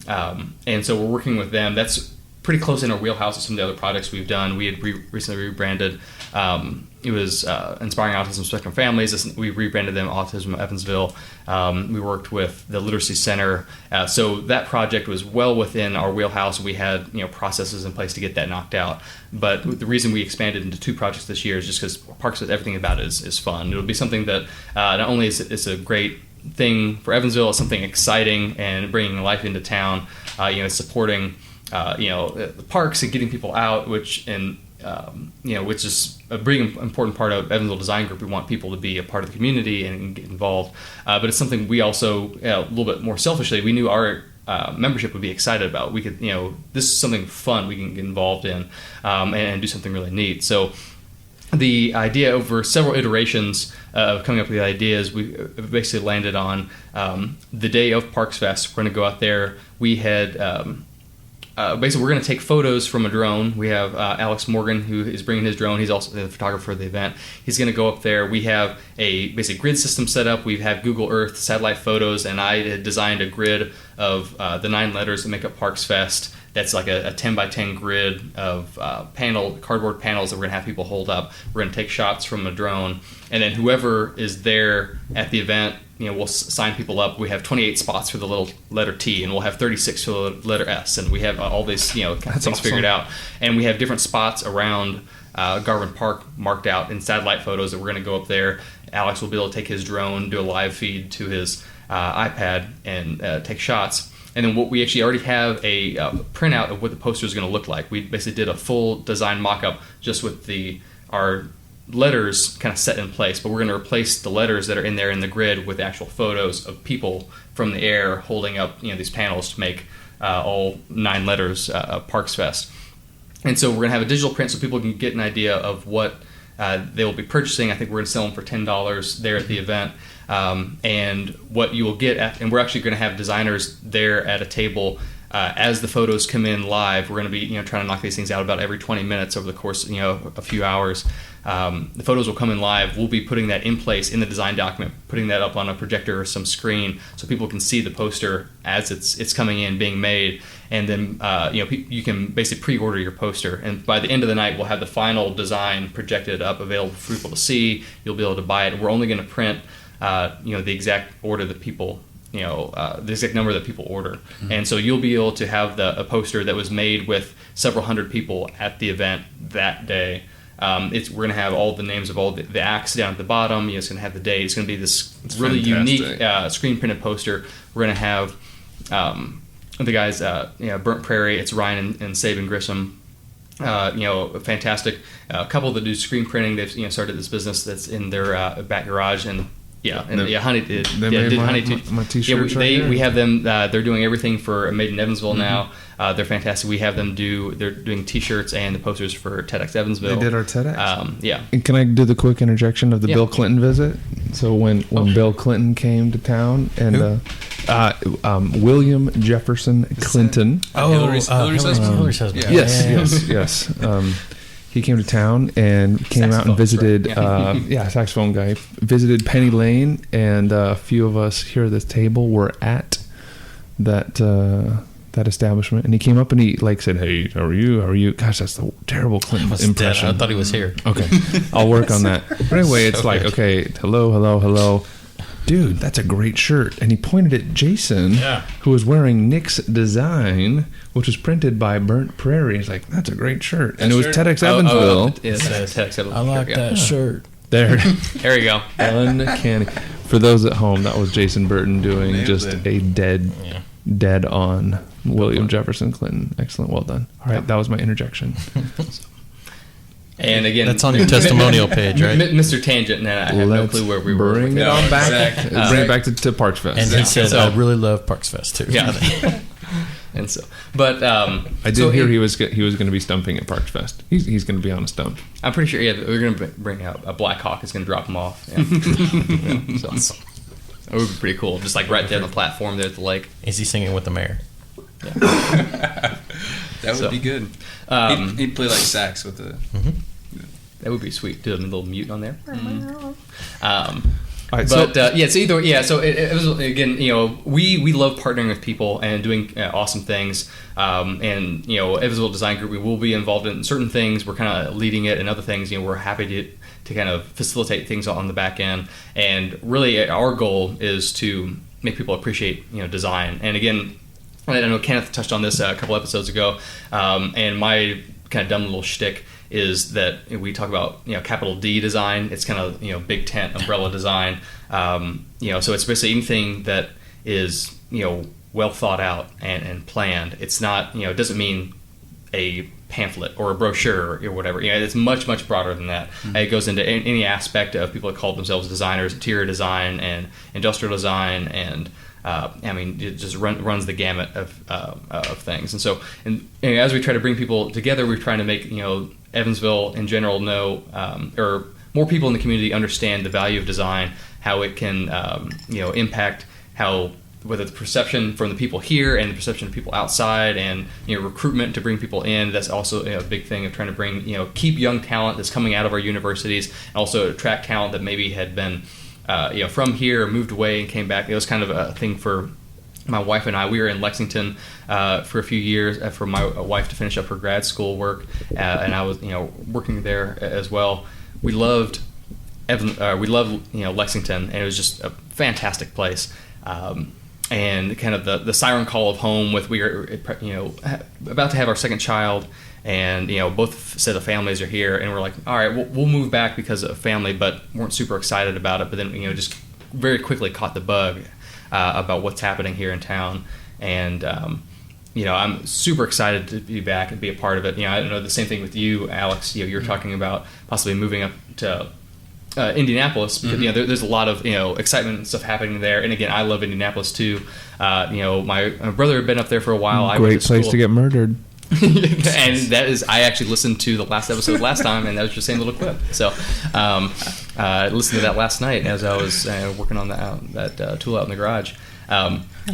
and so we're working with them. That's pretty close in our wheelhouse of some of the other projects we've done. We had recently rebranded. It was Inspiring Autism Spectrum Families. We rebranded them Autism Evansville. We worked with the Literacy Center. So that project was well within our wheelhouse. We had processes in place to get that knocked out. But the reason we expanded into 2 projects this year is just because Parks, everything about it is fun. It'll be something that not only is it's a great thing for Evansville, it's something exciting and bringing life into town. Supporting the parks and getting people out, which is a pretty important part of Evansville Design Group. We want people to be a part of the community and get involved. But it's something we also, a little bit more selfishly, we knew our membership would be excited about. We could, this is something fun we can get involved in and do something really neat. So the idea, over several iterations of coming up with the ideas, we basically landed on the day of Parks Fest. We're going to go out there. We had basically we're going to take photos from a drone. We have Alex Morgan, who is bringing his drone. He's also the photographer for the event. He's going to go up there. We have a basic grid system set up. We have Google Earth satellite photos, and I had designed a grid of the 9 letters that make up Parks Fest. That's like a 10 by 10 grid of cardboard panels that we're going to have people hold up. We're going to take shots from a drone, and then whoever is there at the event, we'll sign people up. We have 28 spots for the little letter T, and we'll have 36 for the letter S, and we have all these kind of things awesome. Figured out. And we have different spots around Garvin Park marked out in satellite photos that we're going to go up there. Alex will be able to take his drone, do a live feed to his iPad, and take shots. And then what we actually already have a printout of what the poster is going to look like. We basically did a full design mock-up just with our letters kind of set in place, but we're going to replace the letters that are in there in the grid with actual photos of people from the air holding up these panels to make all 9 letters Parks Fest. And so we're going to have a digital print so people can get an idea of what they will be purchasing. I think we're going to sell them for $10 there at the event. And what you will get, and we're actually going to have designers there at a table as the photos come in live. We're going to be trying to knock these things out about every 20 minutes over the course of a few hours. The photos will come in live. We'll be putting that in place in the design document, putting that up on a projector or some screen so people can see the poster as it's coming in, being made. And then you can basically pre-order your poster, and by the end of the night we'll have the final design projected up, available for people to see. You'll be able to buy it. We're only going to print the exact order that people, the exact number that people order. Mm-hmm. And so you'll be able to have a poster that was made with several hundred people at the event that day. We're going to have all the names of all the acts down at the bottom. It's going to have the date. It's going to be this really fantastic. unique screen printed poster. We're going to have the guys, Burnt Prairie. It's Ryan and Sabin Grissom. Fantastic couple that do screen printing. They've started this business that's in their back garage, and Honey did my t-shirts right here. We have them. They're doing everything for Made in Evansville now. They're fantastic. We have them they're doing t-shirts and the posters for TEDx Evansville. They did our TEDx. And can I do the quick interjection of the Yeah. Bill Clinton visit? So when Bill Clinton came to town, and William Jefferson Clinton. Hillary's husband. Hillary's husband. Yeah. Yes. He came to town and came out and Saxophonist, visited. right? Saxophone guy visited Penny Lane, and a few of us here at this table were at that establishment. And he came up and he said, "Hey, how are you? How are you?" Gosh, that's the terrible Clinton Was impression. dead. I thought he was here. Okay, I'll work on that. But anyway, it's So like, good. okay, hello. Dude, that's a great shirt. And he pointed at Jason, who was wearing Nick's design, which was printed by Burnt Prairie. He's like, that's a great shirt. And it was TEDx Evansville. TEDx Evansville. I like that shirt. There. There you go. Uncanny. For those at home, that was Jason Burton doing Nailed just it. a dead on William Jefferson Clinton. Excellent. Well done. All right, that was my interjection. And again, That's on your testimonial page, right? Mr. Tangent, and I have no Let's clue where we were. bring with it that. on back. Exactly. Bring it back to Parks Fest. And he said, So- I really love Parks Fest, too. Yeah. And so, but I did hear he was going to be stumping at Parks Fest. He's going to be on a stump. I'm pretty sure. Yeah, we're going to bring out a Black Hawk. Is going to drop him off. Yeah. So it would be pretty cool. Just like right there on the platform there at the lake. Is he singing with the mayor? That would So, be good. He'd play like sax with the. That would be sweet. Do a little mute on there. All right, But it's either So it was, again, we love partnering with people and doing awesome things. And Evansville Design Group, we will be involved in certain things. We're kind of leading it, and other things, we're happy to kind of facilitate things on the back end. And really, our goal is to make people appreciate design. And again, I know Kenneth touched on this a couple episodes ago, and my kind of dumb little shtick is that we talk about capital D design. It's kind of big tent umbrella design. So it's basically anything that is well thought out and planned. It's not it doesn't mean a pamphlet or a brochure or whatever. It's much broader than that. It goes into any aspect of people that call themselves designers, interior design and industrial design, and it just runs the gamut of things. And so, as we try to bring people together, we're trying to make Evansville in general know, or more people in the community understand the value of design, how it can impact whether the perception from the people here and the perception of people outside, and recruitment to bring people in. That's also a big thing of trying to bring keep young talent that's coming out of our universities, and also attract talent that maybe had been from here, moved away and came back. It was kind of a thing for my wife and I. We were in Lexington for a few years for my wife to finish up her grad school work, and I was working there as well. We loved Lexington, and it was just a fantastic place. And kind of the siren call of home. We were about to have our second child, and both set of families are here, and we're like, all right, we'll move back because of family, but weren't super excited about it. But then just very quickly caught the bug about what's happening here in town, and I'm super excited to be back and be a part of it. I know the same thing with you, Alex. You're talking about possibly moving up to Indianapolis, because there's a lot of excitement and stuff happening there. And again, I love Indianapolis too. My brother had been up there for a while. I went Great place to get murdered. and that is, I actually listened to the last episode last time, and that was just the same little clip. So I listened to that last night as I was working on that tool out in the garage.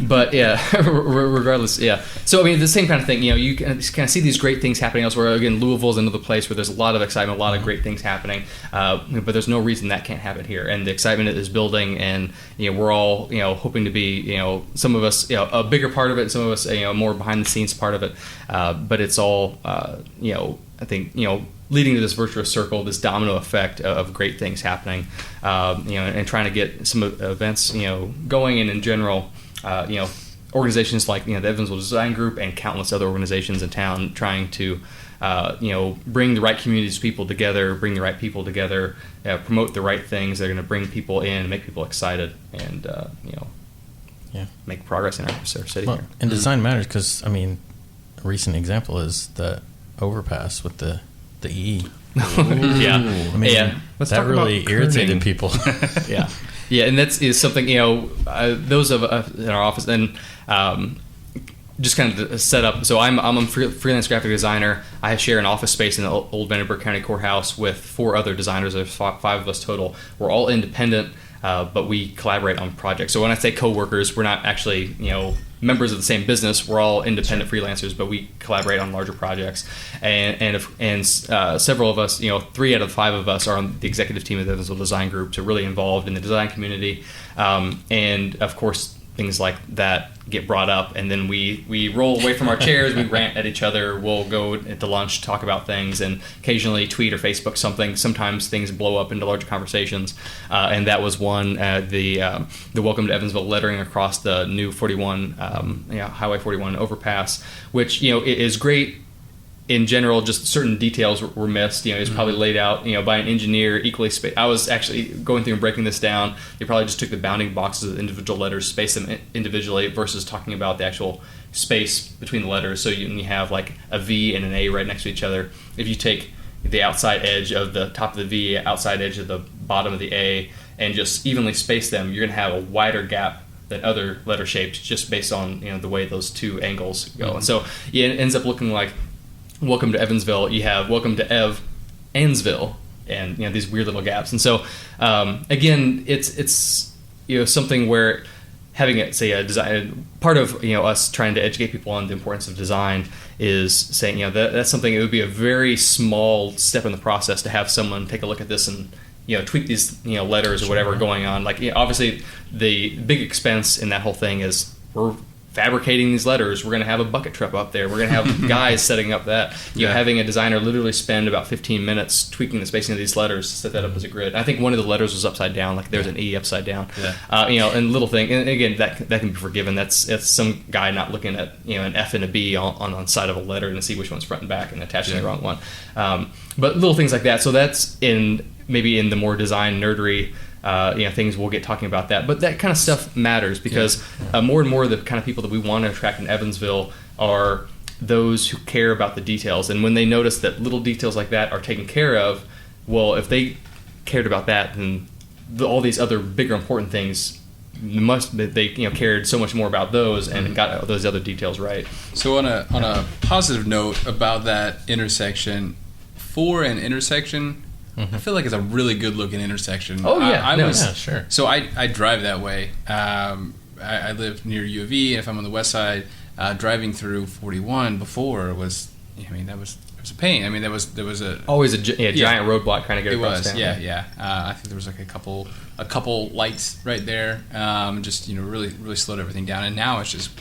But yeah, regardless, yeah. So the same kind of thing. You kind of see these great things happening elsewhere. Again, Louisville's another place where there's a lot of excitement, a lot of great things happening. But there's no reason that can't happen here. And the excitement is building, and we're all hoping to be some of us a bigger part of it, some of us more behind the scenes part of it. But it's all I think leading to this virtuous circle, this domino effect of great things happening, and trying to get some events, going, and in general, organizations like the Evansville Design Group and countless other organizations in town trying to bring the right communities of people together, bring the right people together, promote the right things that are going to bring people in, make people excited, and make progress in our city here. And design matters because a recent example is the overpass with the E. That really irritated people. Yeah, and is something those of us in our office and just kind of set up. So I'm a freelance graphic designer. I share an office space in the old Vandenberg County Courthouse with 4 other designers. There's 5 of us total. We're all independent, but we collaborate on projects. So when I say coworkers, we're not actually members of the same business. We're all independent freelancers, but we collaborate on larger projects. And several of us, 3 out of 5 of us are on the executive team of the Evansville Design Group, so really involved in the design community. And of course, things like that get brought up, and then we roll away from our chairs, we rant at each other, we'll go to lunch, talk about things, and occasionally tweet or Facebook something. Sometimes things blow up into larger conversations, and that was one, the Welcome to Evansville lettering across the new 41, Highway 41 overpass, which is great. In general, just certain details were missed. It's probably laid out, by an engineer equally spaced. I was actually going through and breaking this down. They probably just took the bounding boxes of the individual letters, spaced them individually, versus talking about the actual space between the letters. So you have like a V and an A right next to each other. If you take the outside edge of the top of the V, outside edge of the bottom of the A, and just evenly space them, you're going to have a wider gap than other letter shapes, just based on the way those 2 angles go. And so it ends up looking like Welcome to Evansville. You have Welcome to Ansville, and these weird little gaps. And so again, it's something where having a design part of us trying to educate people on the importance of design is saying that's something. It would be a very small step in the process to have someone take a look at this and tweak these letters or whatever going on. Like obviously the big expense in that whole thing is we're fabricating these letters. We're going to have a bucket truck up there. We're going to have guys setting up that. Having a designer literally spend about 15 minutes tweaking the spacing of these letters to set that up as a grid. I think one of the letters was upside down, like there's an E upside down. And little thing. And again, that can be forgiven. That's some guy not looking at an F and a B on the side of a letter and see which one's front and back and attaching the wrong one. But little things like that. So that's maybe in the more design nerdery things, we'll get talking about that. But that kind of stuff matters because more and more the kind of people that we want to attract in Evansville are those who care about the details. And when they notice that little details like that are taken care of, well, if they cared about that, then all these other bigger important things they cared so much more about those and got those other details right. So on a positive note about that intersection, for an intersection, I feel like it's a really good looking intersection. Oh yeah, sure. So I drive that way. I live near U of E, and if I'm on the west side, driving through 41 before was it was a pain. There was always a giant roadblock trying to get across town. I think there was like a couple lights right there, just really slowed everything down. And now it's just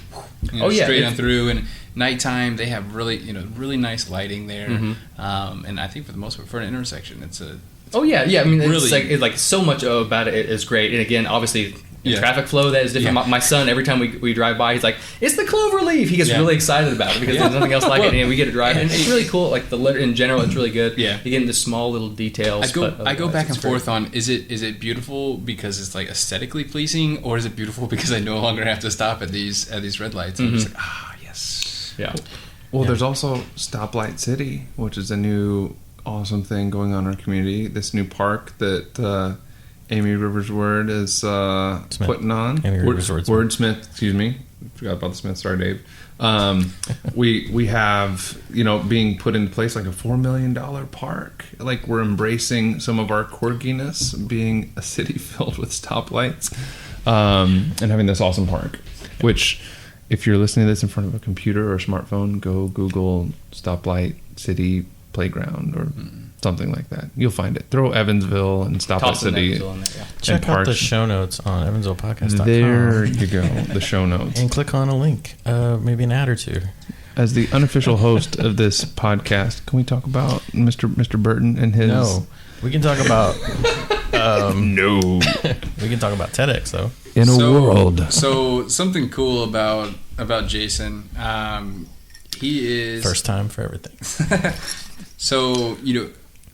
straight on through. And nighttime they have really nice lighting there. And I think for the most part for an intersection, it's really, it's like so much about it is great. And again, obviously. Traffic flow that is different. My son, every time we drive by, he's like, "It's the clover leaf." He gets really excited about it because there's nothing else like it, and we get to drive. And it's really cool. Like the letter in general, it's really good. You get into small little details. I go back and forth on is it beautiful because it's like aesthetically pleasing, or is it beautiful because I no longer have to stop at these red lights? And I'm just like, yes. Yeah. Well, there's also Stoplight City, which is a new awesome thing going on in our community. This new park that. Amy Rivers-Word is putting on. Wordsmith, excuse me. Forgot about the Smith. Sorry, Dave. We have, being put into place like a $4 million park. Like we're embracing some of our quirkiness, being a city filled with stoplights, and having this awesome park. Which, if you're listening to this in front of a computer or a smartphone, go Google Stoplight City Playground or something like that. You'll find it. Throw Evansville and Stoplight City. Check out the show notes on evansvillepodcast.com. There you go, the show notes. And click on a link, maybe an ad or two. As the unofficial host of this podcast, can we talk about Mr. Burton and his... No, we can talk about No. We can talk about TEDx though. In a world. So something cool about Jason, he is First time for everything. So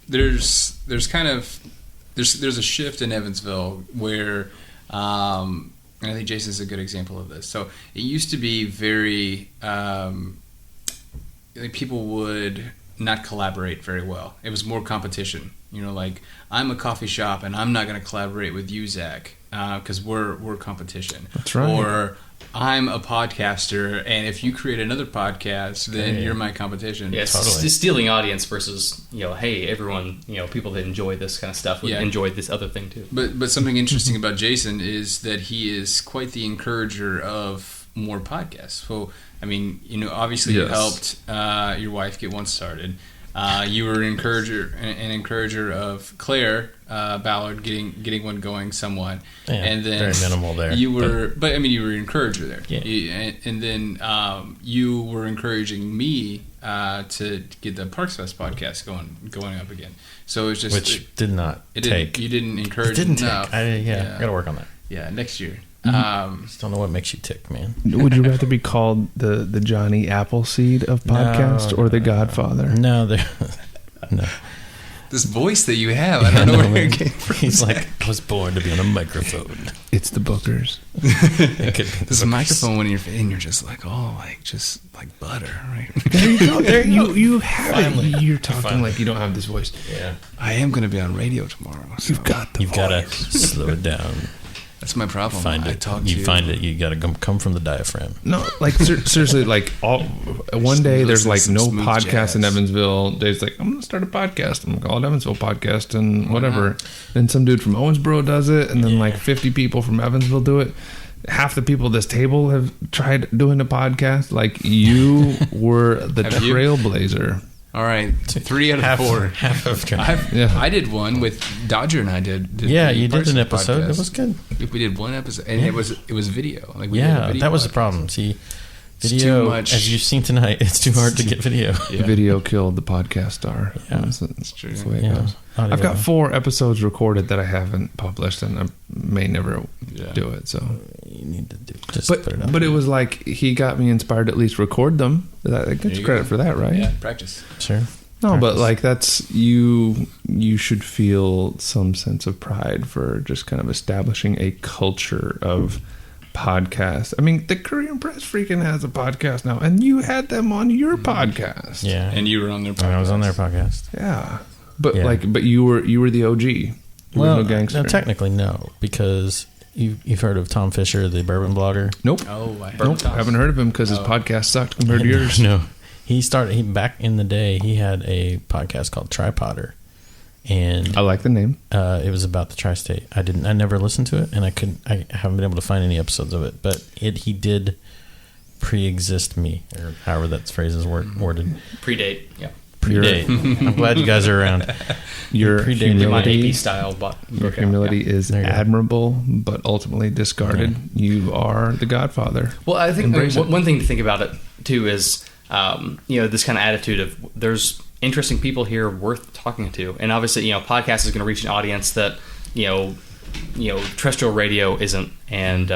there's a shift in Evansville where, and I think Jason's a good example of this. So it used to be very, people would not collaborate very well. It was more competition. Like I'm a coffee shop and I'm not going to collaborate with you, Zach, because we're competition. That's right. Or I'm a podcaster, and if you create another podcast, then you're my competition. Yeah, Totally. Stealing audience versus, hey, everyone, people that enjoy this kind of stuff would enjoy this other thing too. But something interesting about Jason is that he is quite the encourager of more podcasts. So, obviously you helped your wife get one started. You were an encourager of Claire Ballard getting one going somewhat, Yeah, and then very minimal there. You were, you were an encourager there. Yeah. And then you were encouraging me to get the Parks Fest podcast going up again. So it was just Which did not take. You didn't encourage It didn't enough. take. I got to work on that. Yeah, next year. Just don't know what makes you tick, man. Would you rather be called the Johnny Appleseed of podcast or the Godfather? No, no. This voice that you have, I don't know where it came from. He's like, I was born to be on a microphone. It's the Bookers. It could be There's a microphone when you're and you're just like, just like butter, right? There you go. There you have Finally. it. You're talking Finally. like you don't have this voice. Yeah, I am going to be on radio tomorrow. So You've got the you've got to slow it down. that's my problem. Find I it. talk You to find it. You got to come from the diaphragm. No, like seriously, like one day there's like no Smooth podcast jazz. in Evansville. Dave's like, I'm gonna start a podcast. I'm gonna call it Evansville Podcast and whatever. Then some dude from Owensboro does it, and then like 50 people from Evansville do it. Half the people at this table have tried doing a podcast. Like you were the Have you? trailblazer. All right, 3 out of 4. Half of I did one with Dodger and I did Yeah, the you did an Parsons episode. podcast. It was good. We did one episode, and it was video. Like we did a Yeah, video that was the podcast. problem. See, It's video, too much. as you've seen tonight, it's too hard to get video. Yeah. Video killed the podcast star. Yeah. That's true. the way it Yeah. goes. Audio. I've got 4 episodes recorded that I haven't published, and I may never do it. So, You need to just put it up. but it was like he got me inspired to at least record them. That gets you credit go. for that, right? Yeah, practice. Sure. No, but Practice. like that's you. You should feel some sense of pride for just kind of establishing a culture of podcasts. I mean, the Korean Press freaking has a podcast now, and you had them on your podcast. Yeah. And you were on their podcast. I was on their podcast. Yeah. But Yeah. but you were the OG. You Well, were no gangster. no, technically no, because you've heard of Tom Fisher, the bourbon blogger. Nope. Oh, I Nope. Haven't heard of him because his podcast sucked compared to yours. No, he back in the day. He had a podcast called Tripodder, and I like the name. it was about the tri-state. I never listened to it, and I haven't been able to find any episodes of it. But he did pre-exist me, or however that phrase is worded. Predate, yeah. Predate. I'm glad you guys are around. Your predated My humility, AP style, but your humility is There you go. admirable, but ultimately discarded. You are the Godfather. Well, I think Embrace it. one thing to think about it too is, this kind of attitude of there's interesting people here worth talking to, and obviously, podcast is going to reach an audience that terrestrial radio isn't. And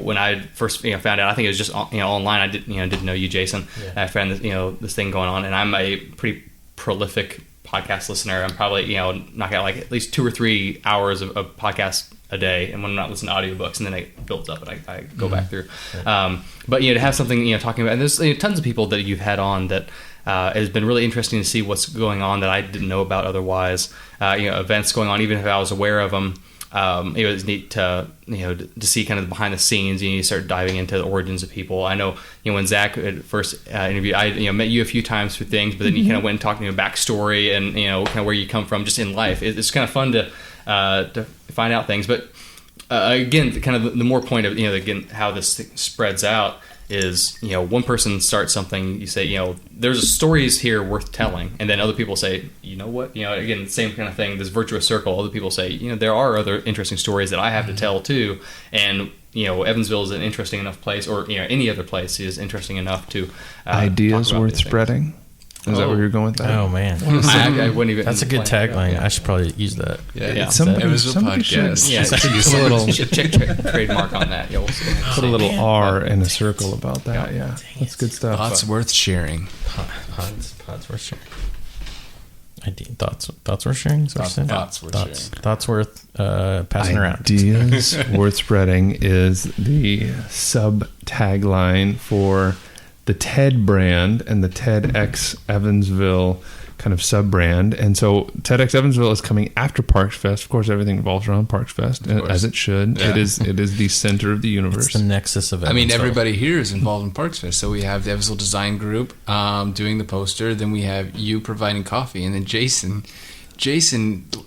when I first found out, I think it was just online. I didn't know you, Jason. Yeah. I found this this thing going on, and I'm a pretty prolific podcast listener. I'm probably knock out like at least 2 or 3 hours of podcasts a day, and when I'm not listening to audiobooks, and then it builds up, and I go back through. But to have something talking about, and there's tons of people that you've had on that has been really interesting to see what's going on that I didn't know about otherwise. Events going on, even if I was aware of them. It was neat to to see kind of behind the scenes. You start diving into the origins of people. I know when Zach had first interviewed, I met you a few times for things, but then you kind of went and talked backstory and kind of where you come from just in life. It's kind of fun to find out things. But again, kind of the more point of again how this thing spreads out is one person starts something, you say there's stories here worth telling, and then other people say what again same kind of thing, this virtuous circle. Other people say there are other interesting stories that I have to tell too, and Evansville is an interesting enough place, or any other place is interesting enough to Ideas talk about worth these things. spreading. Is that where you're going with that? Oh man, I wouldn't even. that's a good tagline. I should probably use that. Yeah. Somebody Yeah, should put a little, check trademark on that. Yeah, put a little R in a circle about that. Yeah, that's good stuff. Thoughts worth sharing. Thoughts worth sharing. Thoughts worth sharing. Thoughts worth passing around. Ideas worth spreading is the sub tagline for the TED brand and the TEDx Evansville kind of sub brand. And so TEDx Evansville is coming after Parks Fest. Of course, everything revolves around Parks Fest, as it should. Yeah. It is the center of the universe. It's the nexus of Evansville. I mean, everybody here is involved in Parks Fest. So we have the Evansville Design Group doing the poster. Then we have you providing coffee. And then Jason,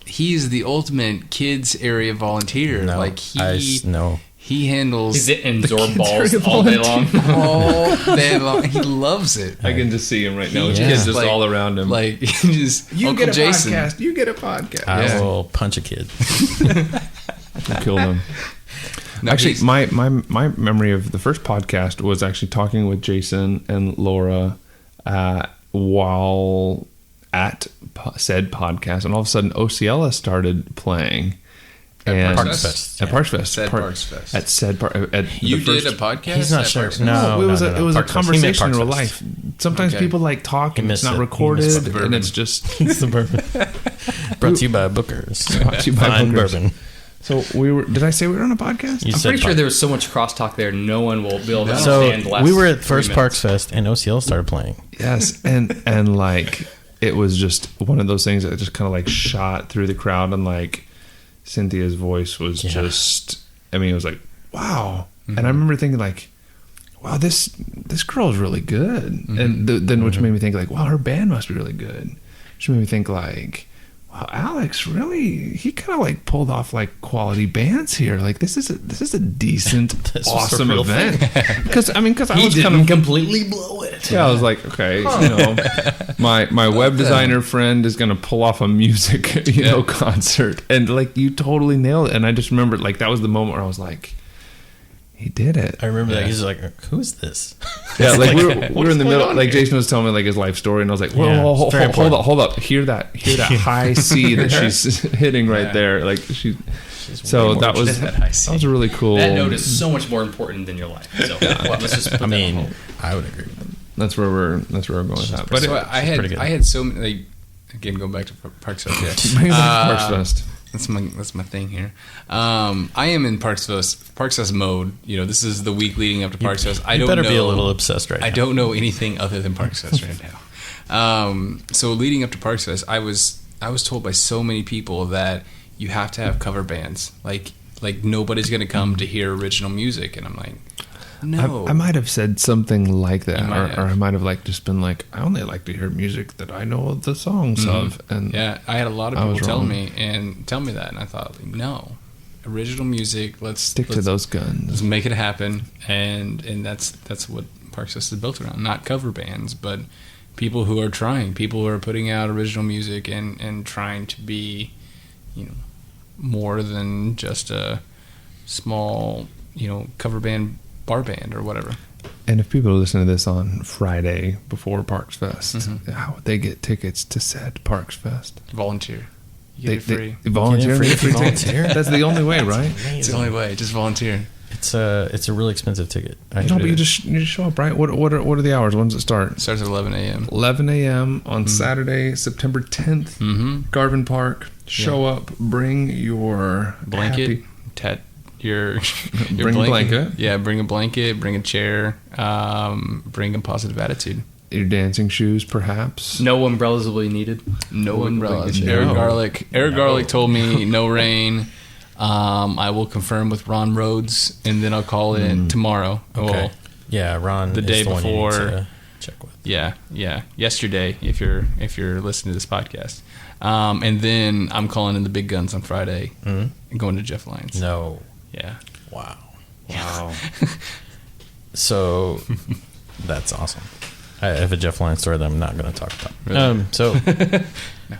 he's the ultimate kids area volunteer. No, He handles... He's in Zorb balls all day long. All day long. He loves it. I can just see him right now. Kids just all around him. Like, just you Uncle get a Jason. podcast. You get a podcast. I will punch a kid. Kill them. No, actually, my memory of the first podcast was actually talking with Jason and Laura while at said podcast, and all of a sudden Osceola started playing. At Parks Fest. At Parks Fest. Said Parks Fest. At said Park. You did a podcast? He's not at sure. Parks Fest? No, it was a Parks Fest. conversation in real Parks life. Sometimes people like talk and it's not recorded, and it's just it's the bourbon. Brought to you by Booker's. Brought to you by Fine Booker's. Bourbon. So we were. Did I say we were on a podcast? I'm pretty sure there was so much crosstalk there. No one will be able to So understand the last we were at 3 first minutes. Parks Fest, and OCL started playing. Yes, and like it was just one of those things that just kind of like shot through the crowd, and like Cynthia's voice was just. I mean, it was like wow, and I remember thinking like, wow, this girl is really good, and then which made me think like, wow, her band must be really good. Which made me think like, wow, Alex really, he kind of like pulled off like quality bands here. Like this is a decent, awesome event. Because I was kind of completely blow it. Yeah, I was like, okay, my web designer friend is gonna pull off a music concert, and like you totally nailed it. And I just remember like that was the moment where I was like, he did it. I remember that. He's like, who's this? Yeah, like we were in the middle. Like Jason was telling me like his life story, and I was like, whoa, hold up, hear that high C that she's hitting right there. Like she's so that was a really cool. That note is so much more important than your life. So let's just. I mean, I would agree with him. That's where we're going with that. But so I had so many. Like, again, going back to Parks Fest. Parks Fest. That's my thing here. I am in Parks Fest mode. This is the week leading up to Parks Fest. I don't better know, be a little obsessed right now. I don't know anything other than Parks Fest right now. So leading up to Parks Fest, I was told by so many people that you have to have cover bands. Like nobody's going to come to hear original music, and I'm like, no. I might have said something like that, or I might have like just been like, I only like to hear music that I know the songs of. And yeah, I had a lot of people tell me that, and I thought, like, no, original music. Let's stick to those guns. Let's make it happen, and that's what Parks Fest is built around. Not cover bands, but people who are trying, people who are putting out original music and trying to be, more than just a small, cover band. Bar band or whatever. And if people are listening to this on Friday before Parks Fest, how would they get tickets to said Parks Fest? Volunteer. You get it free. Volunteer? Volunteer? That's the only way, right? It's the only way. Just volunteer. It's a really expensive ticket. But you just show up, right? What are the hours? When does it start? It starts at 11 a.m. 11 a.m. on Saturday, September 10th, Garvin Park. Show up, bring your blanket, your bring a blanket. Yeah, bring a blanket, bring a chair, bring a positive attitude. Your dancing shoes, perhaps. No umbrellas will be needed. No umbrellas. Eric Garlic told me no rain. I will confirm with Ron Rhodes, and then I'll call in tomorrow. Okay. Yeah, Ron. The day before. To check with. Yeah. Yesterday, if you're listening to this podcast, and then I'm calling in the big guns on Friday and going to Jeff Lyons. No. Yeah. Wow. So that's awesome. I have a Jeff Lyons story that I'm not going to talk about. Really? So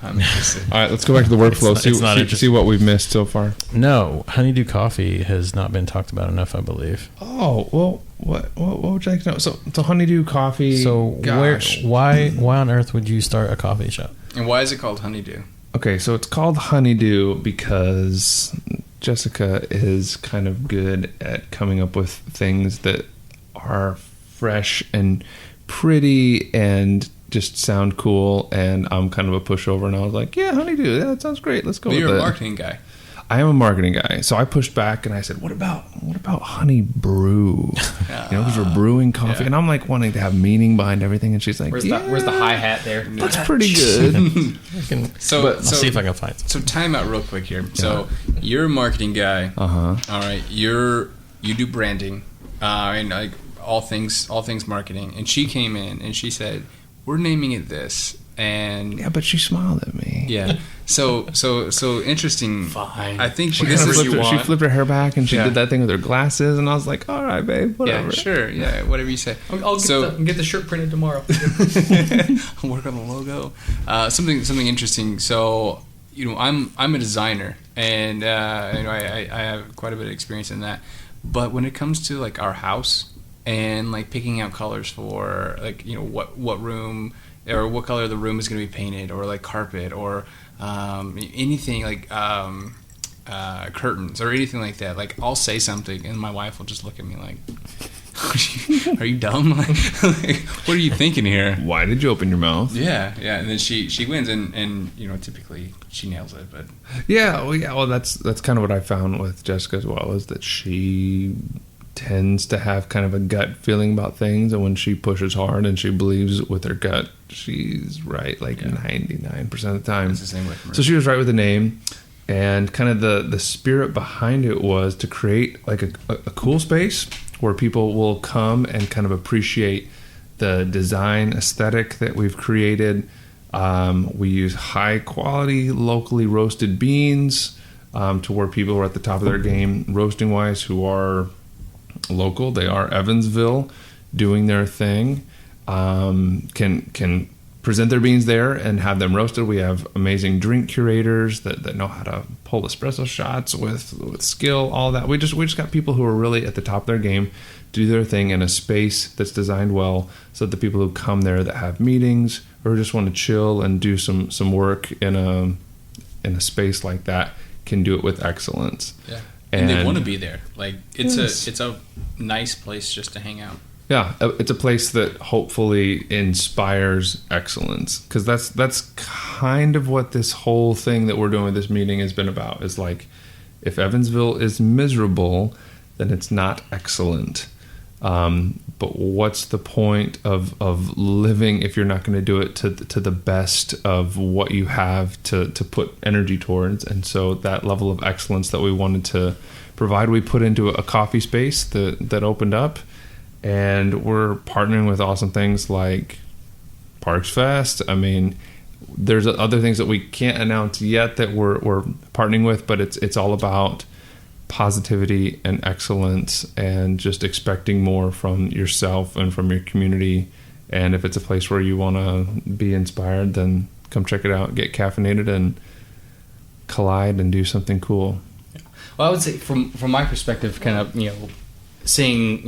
I'm interested. All right, let's go back to the workflow. It's not See what we've missed so far. No, honeydew coffee has not been talked about enough, I believe. Oh, well, what would you like to know? So honeydew coffee. So gosh. why on earth would you start a coffee shop? And why is it called Honeydew? Okay, so it's called Honeydew because Jessica is kind of good at coming up with things that are fresh and pretty and just sound cool, and I'm kind of a pushover, and I was like, yeah, Honeydew, yeah, that sounds great, let's go with it. You're a marketing guy. I am a marketing guy, so I pushed back and I said, what about honey brew? Because we're brewing coffee, and I'm like wanting to have meaning behind everything, and she's like, where's the hi-hat there? That's pretty good. I'll see if I can find some. So time out real quick here. So you're a marketing guy. All right, you do branding, and like all things marketing. And she came in and she said, we're naming it this. And yeah, but she smiled at me. Yeah. So interesting. Fine. I think she flipped her hair back and she did that thing with her glasses, and I was like, all right, babe, whatever. Yeah, sure. Yeah, whatever you say. I'll get the shirt printed tomorrow. I'll work on the logo. Something interesting. So I'm a designer, and I have quite a bit of experience in that. But when it comes to like our house and like picking out colors for like what room or what color the room is going to be painted, or like carpet, or anything like curtains or anything like that. Like I'll say something and my wife will just look at me like, "Are you dumb? like, what are you thinking here? Why did you open your mouth?" Yeah. And then she wins, and typically she nails it. But well, that's kind of what I found with Jessica as well, is that she tends to have kind of a gut feeling about things, and when she pushes hard and she believes with her gut, she's right 99% of the time. It's the same way for me. So she was right with the name, and kind of the spirit behind it was to create like a cool space where people will come and kind of appreciate the design aesthetic that we've created. We use high quality locally roasted beans to where people are at the top of their game roasting wise, who are local. They are Evansville doing their thing, can present their beans there and have them roasted. We have amazing drink curators that know how to pull espresso shots with skill, all that. We just got people who are really at the top of their game, do their thing in a space that's designed well, so that the people who come there that have meetings or just want to chill and do some work in a space like that can do it with excellence. Yeah. And they want to be there. Like it's a nice place just to hang out. Yeah, it's a place that hopefully inspires excellence, because that's kind of what this whole thing that we're doing with this meeting has been about. Is like, if Evansville is miserable, then it's not excellent. But what's the point of living if you're not going to do it to the best of what you have to put energy towards? And so that level of excellence that we wanted to provide, we put into a coffee space that opened up, and we're partnering with awesome things like Parks Fest. I mean, there's other things that we can't announce yet that we're partnering with, but it's all about positivity and excellence, and just expecting more from yourself and from your community. And if it's a place where you want to be inspired, then come check it out, get caffeinated, and collide and do something cool. Yeah. Well, I would say from my perspective, kind of seeing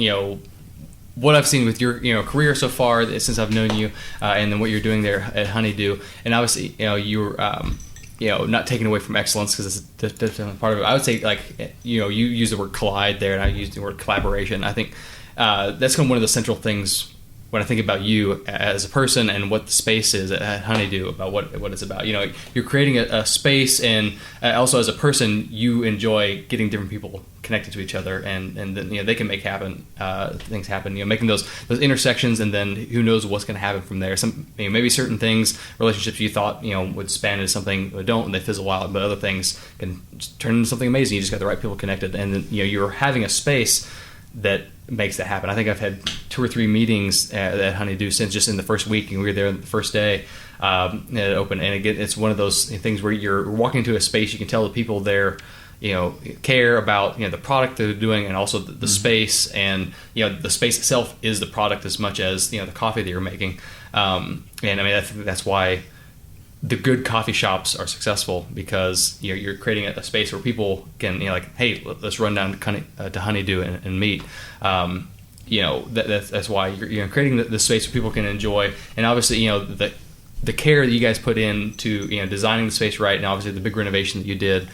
what I've seen with your career so far since I've known you, and then what you're doing there at Honeydew, and obviously you're not taking away from excellence, because it's definitely part of it. I would say, like, you use the word collide there, and I use the word collaboration. I think that's kind of one of the central things when I think about you as a person and what the space is at Honeydew, about what it's about. You're creating a space, and also as a person, you enjoy getting different people connected to each other, and then they can make things happen. Making those intersections, and then who knows what's going to happen from there. Some maybe certain things, relationships you thought would span into something don't, and they fizzle out. But other things can just turn into something amazing. You just got the right people connected, and then you're having a space that makes that happen. I think I've had 2 or 3 meetings at Honeydew since just in the first week, and we were there the first day it opened. And again, it's one of those things where you're walking into a space, you can tell the people there care about the product they're doing, and also the space, and the space itself is the product as much as the coffee that you're making. And I mean, I think that's why the good coffee shops are successful because you're creating a space where people can like, hey, let's run down to Honeydew and meet. That's why you're creating the space where people can enjoy, and obviously the care that you guys put into designing the space right, and obviously the big renovation that you did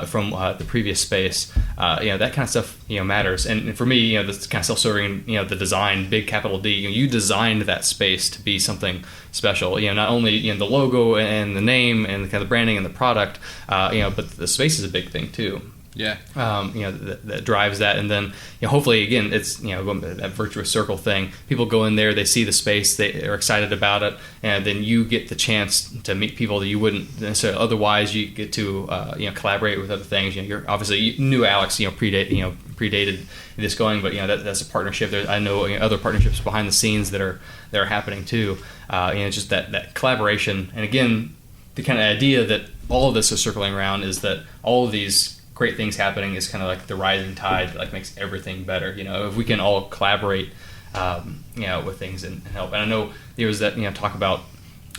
from the previous space, that kind of stuff matters. And for me, this kind of self-serving, the design, big capital D, you designed that space to be something special. Not only the logo and the name and the kind of branding and the product, but the space is a big thing too. Yeah. That drives that, and then hopefully again it's going that virtuous circle thing. People go in there, they see the space, they are excited about it, and then you get the chance to meet people that you wouldn't necessarily otherwise. You get to collaborate with other things. You're obviously you knew Alex predated this going, but that's a partnership. I know other partnerships behind the scenes that are happening too. Just that collaboration, and again the kind of idea that all of this is circling around is that all of these great things happening is kind of like the rising tide that like makes everything better. If we can all collaborate, with things and help. And I know there was that talk about.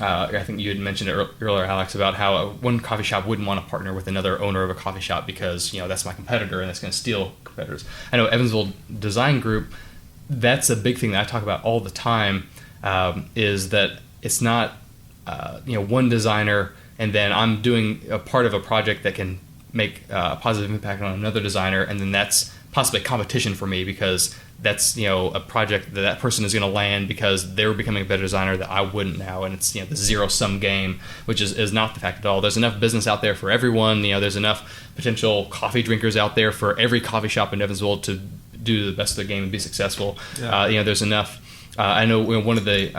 I think you had mentioned it earlier, Alex, about how one coffee shop wouldn't want to partner with another owner of a coffee shop because that's my competitor and that's going to steal competitors. I know Evansville Design Group. That's a big thing that I talk about all the time. Is that it's not one designer and then I'm doing a part of a project that can make a positive impact on another designer, and then that's possibly competition for me because that's a project that person is going to land because they're becoming a better designer that I wouldn't now, and it's the zero-sum game, which is not the fact at all. There's enough business out there for everyone. There's enough potential coffee drinkers out there for every coffee shop in Evansville to do the best of the game and be successful. Yeah. There's enough. I know one of the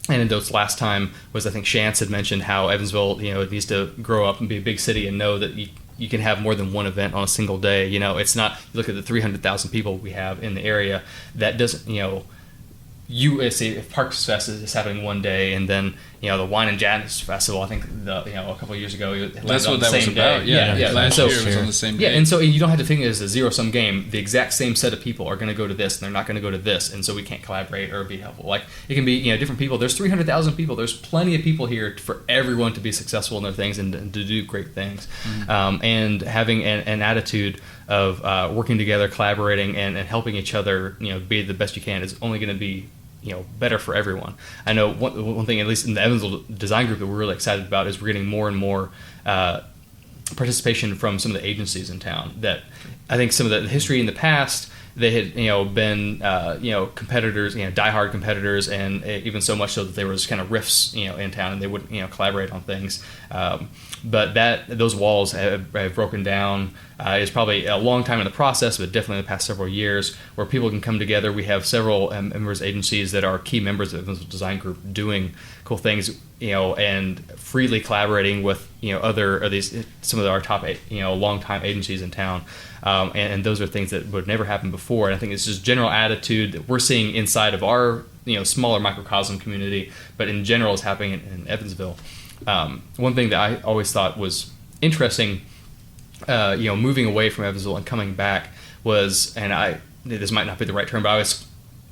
anecdotes last time was I think Chance had mentioned how Evansville needs to grow up and be a big city and know that you can have more than one event on a single day. It's not, you look at the 300,000 people we have in the area, that doesn't, say if Parks Fest is happening one day, and then the Wine and Jazz Festival, I think a couple of years ago, that's what that was about. Yeah. Last year it was on the same day. Yeah, and so you don't have to think it as a zero-sum game. The exact same set of people are going to go to this, and they're not going to go to this, and so we can't collaborate or be helpful. Like it can be different people. There's 300,000 people. There's plenty of people here for everyone to be successful in their things and to do great things. Mm-hmm. And having an attitude of working together, collaborating, and helping each other, be the best you can is only going to be better for everyone. I know one thing, at least in the Evansville Design Group, that we're really excited about is we're getting more and more participation from some of the agencies in town. That I think some of the history in the past, they had been competitors, diehard competitors, and even so much so that there was kind of rifts in town, and they wouldn't collaborate on things. But those walls have broken down. It's probably a long time in the process, but definitely in the past several years, where people can come together. We have several members agencies that are key members of the Design Group doing cool things, and freely collaborating with some of our top long-time agencies in town. And those are things that would never happen before. And I think it's just general attitude that we're seeing inside of our smaller microcosm community, but in general is happening in Evansville. One thing that I always thought was interesting, moving away from Evansville and coming back was, and this might not be the right term, but I always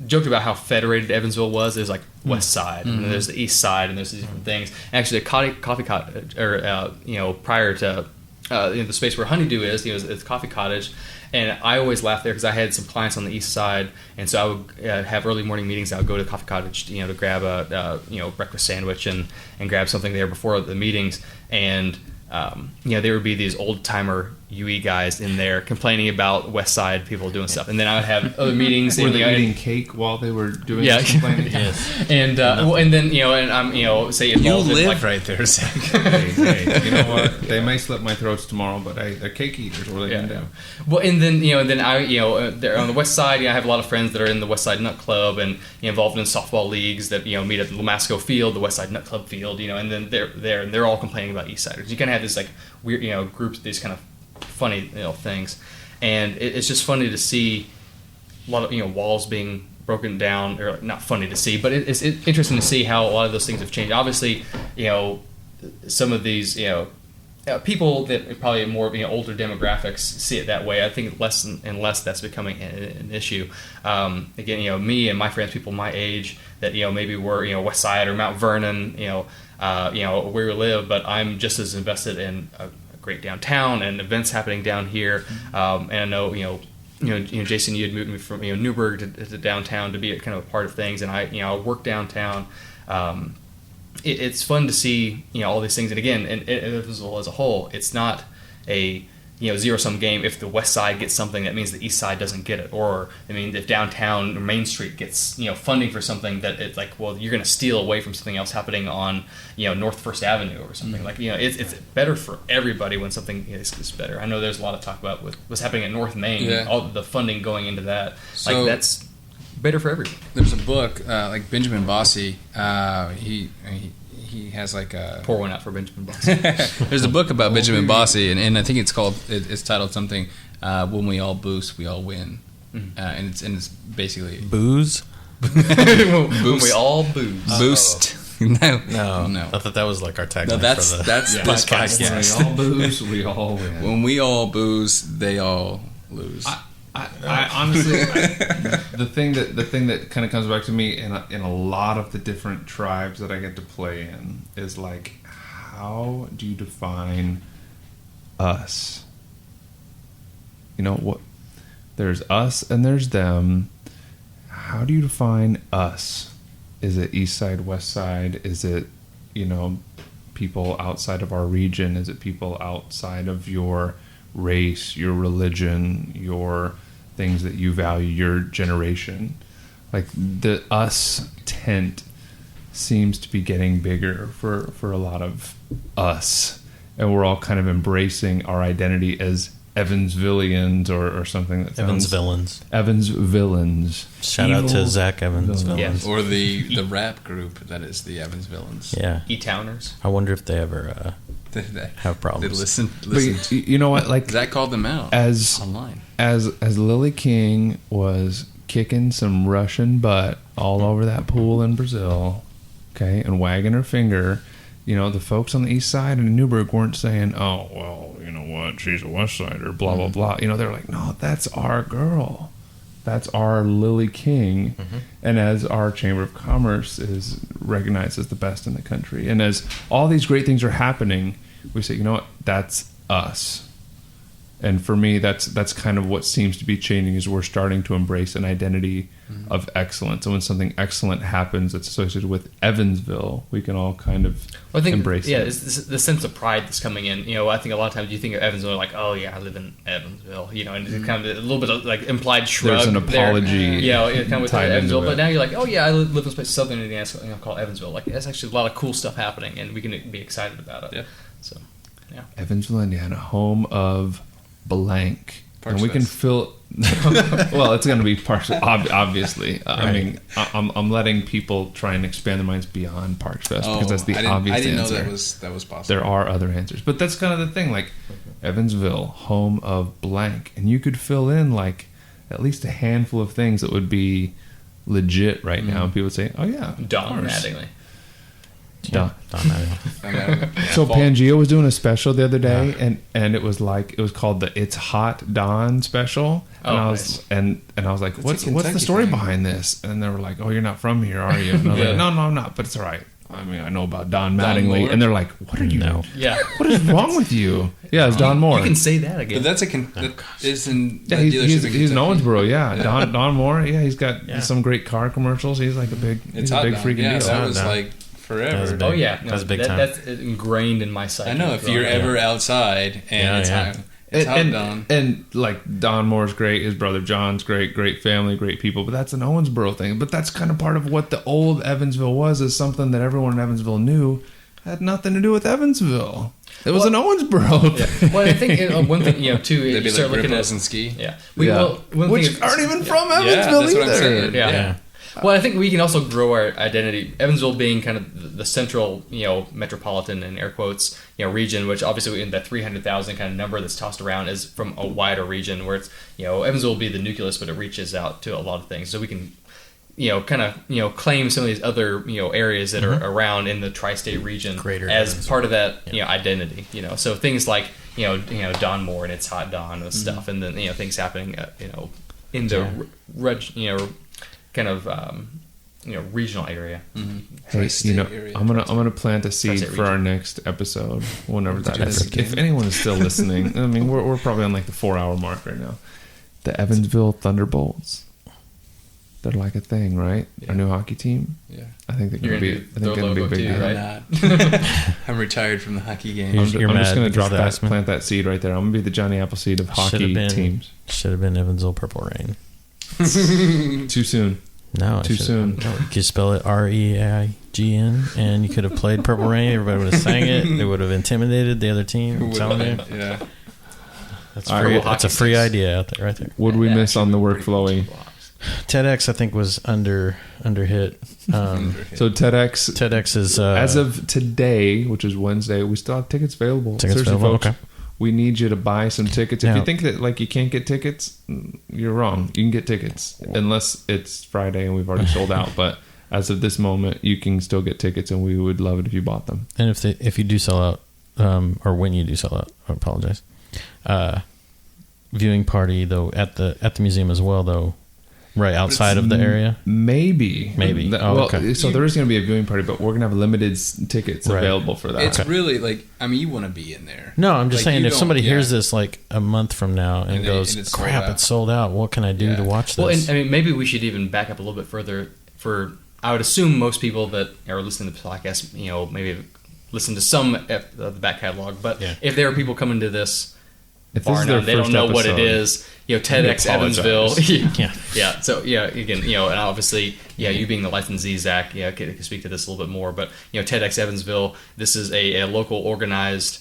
joked about how federated Evansville was. There's like West Side, and then there's the East Side, and there's these different things. And actually, a coffee cottage, or prior to the space where Honeydew is, it's a coffee cottage. And I always laughed there because I had some clients on the East Side, and so I would have early morning meetings. I would go to Coffee Cottage, to grab a breakfast sandwich and grab something there before the meetings. And there would be these old timer UE guys in there complaining about West Side people doing stuff, and then I would have other meetings. Were they eating cake while they were doing complaining? Yes. And and then and I'm say you live right there, Zach. hey, you know what? They may slip my throats tomorrow, but they're cake eaters. What are they gonna do? Well, and then then I they're on the West Side. I have a lot of friends that are in the West Side Nut Club and involved in softball leagues that meet at the Lamasco Field, the West Side Nut Club Field. And then they're there and they're all complaining about East Siders. You kind of have this like weird groups, these kind of funny things, and it's just funny to see a lot of walls being broken down, or not funny to see, but it's interesting to see how a lot of those things have changed. Obviously, some of these people that probably more older demographics see it that way. I think less and less that's becoming an issue. Again, me and my friends, people my age that maybe we're West Side or Mount Vernon, where we live, but I'm just as invested in a great downtown and events happening down here. And I know Jason, you had moved me from Newburgh to downtown to be kind of a part of things, and I work downtown. It's fun to see all these things, and again, and Evansville as a whole, it's not a zero-sum game. If the West Side gets something, that means the East Side doesn't get it. Or if downtown or Main Street gets funding for something, that it's like, well, you're going to steal away from something else happening on North First Avenue or something. Like it's better for everybody when something is better. I know there's a lot of talk about with what's happening at North Main, all the funding going into that. So, that's better for everyone. There's a book like Benjamin Bossy. He has like a pour one out for Benjamin Bossy. There's a book about Benjamin Bossy, and I think it's titled something "When We All Boost, We All Win," and it's basically booze. When we all boost. No. I thought that was like our tagline. No, that's this podcast. When we all booze, we all win. When we all booze, they all lose. I honestly, the thing that kind of comes back to me in a lot of the different tribes that I get to play in is like, how do you define us? What? There's us and there's them. How do you define us? Is it East Side, West Side? Is it people outside of our region? Is it people outside of your race, your religion, your things that you value, your generation? Like the us tent seems to be getting bigger for a lot of us, and we're all kind of embracing our identity as Evansvillians or something that sounds Evansvillans. Shout out to Zach Evansvillans. Yes. Or the rap group that is the Evansvillans. Yeah. E-Towners. I wonder if they ever have problems. They listen. But you know what? Like Zach called them out online. As Lily King was kicking some Russian butt all over that pool in Brazil, okay, and wagging her finger, the folks on the East Side and Newburgh weren't saying, "Oh, well, you know what? She's a West Sider," blah blah blah. They're like, "No, that's our girl. That's our Lily King." Mm-hmm. And as our Chamber of Commerce is recognized as the best in the country, and as all these great things are happening, we say, you know what? That's us. And for me, that's kind of what seems to be changing, is we're starting to embrace an identity of excellence. And when something excellent happens that's associated with Evansville, we can all kind of embrace it. Yeah, it's the sense of pride that's coming in. I think a lot of times you think of Evansville like, oh yeah, I live in Evansville, and it's kind of a little bit of like implied shrug. There's an apology. Kind of with Evansville. But now you're like, oh yeah, I live in this place, Southern Indiana, called Evansville. Like, there's actually a lot of cool stuff happening, and we can be excited about it. Yeah. So, yeah. Evansville, Indiana, home of blank. Parks and we Fest. Can fill. Well, it's going to be Parks, obviously. Right. I mean, I'm letting people try and expand their minds beyond Parks Fest because that's the obvious answer. I didn't know that was possible. There are other answers, but that's kind of the thing. Like Evansville, home of blank, and you could fill in like at least a handful of things that would be legit right now. And people would say, "Oh yeah, Don Mattingly." So Pangea was doing a special the other day, and it was called the "It's Hot Don" special, and I was like, what's the story behind this? And they were like, oh, you're not from here, are you? And I was like, no, I'm not, but it's all right. I mean, I know about Don Mattingly, and they're like, what are you? Yeah, what is wrong with you? Yeah, it's Don Moore. You can say that again. But that's he's in he's in Owensboro. Yeah, Don Moore. Yeah, he's got some great car commercials. He's like a big freaking deal. That was like forever. Oh yeah, that's big time. That's ingrained in my psyche. I know if you're ever outside and it's hot Don. And like Don Moore's great, his brother John's great family, great people, but that's an Owensboro thing. But that's kind of part of what the old Evansville was, is something that everyone in Evansville knew had nothing to do with Evansville. It was an Owensboro thing. Well, I think one thing, too, they'd be start like looking Grippos and Ski. Yeah. Which aren't even from Evansville that's either. What I'm saying. Yeah. Well, I think we can also grow our identity. Evansville being kind of the central, metropolitan, in air quotes, region, which obviously in that 300,000 kind of number that's tossed around is from a wider region where it's, Evansville will be the nucleus, but it reaches out to a lot of things. So we can claim some of these other areas that are around in the tri-state region Greater as Evansville. part of that identity. So things like Don Moore and It's Hot Don and stuff, and then things happening in the kind of regional area. Hey, I'm gonna plant a seed Tri-state for our next episode, whenever that is. If anyone is still listening, I mean, we're probably on like the 4-hour mark right now. The Evansville Thunderbolts. They're like a thing, right? Yeah. Our new hockey team. Yeah. I think they're You're gonna be. gonna I think gonna be a big deal. right? I'm not. I'm retired from the hockey game. I'm You're just mad gonna because drop the plant that seed right there. I'm gonna be the Johnny Appleseed of hockey teams. Should have been Evansville Purple Rain. Too soon. No, Too soon. No, you could spell it REIGN, and you could have played Purple Rain. Everybody would have sang it. It would have intimidated the other team. I'm telling you, Yeah. that's All right, free. well, That's a free idea out there, right there. What did we miss on the workflowy? TEDx, I think, was under hit. So TEDx, TEDx is as of today, which is Wednesday, we still have tickets available. Tickets Seriously, available, folks, okay. we need you to buy some tickets. If Now- you think that like you can't get tickets, you're wrong. You can get tickets unless it's Friday and we've already sold out. But as of this moment, you can still get tickets, and we would love it if you bought them. And if you do sell out, or when you do sell out, I apologize. Viewing party though at the museum as well though. Right outside of the area? Maybe. Oh, okay. So there is going to be a viewing party, but we're going to have limited tickets Right. available for that. It's really like, I mean, you want to be in there. No, I'm just Like, saying you if somebody don't- hears yeah. this like a month from now and goes, and it's sold crap, out." it's sold out. What can I do Yeah. to watch this? Well, and I mean, maybe we should even back up a little bit further. I would assume most people that are listening to the podcast, maybe listen to some of the back catalog. But Yeah. if there are people coming to this If this far is now, their they don't first know what it episode, is. TEDx apologize. Evansville. Yeah. Yeah. So again, and obviously, you being the licensee, Zach, can speak to this a little bit more. But TEDx Evansville, this is a local organized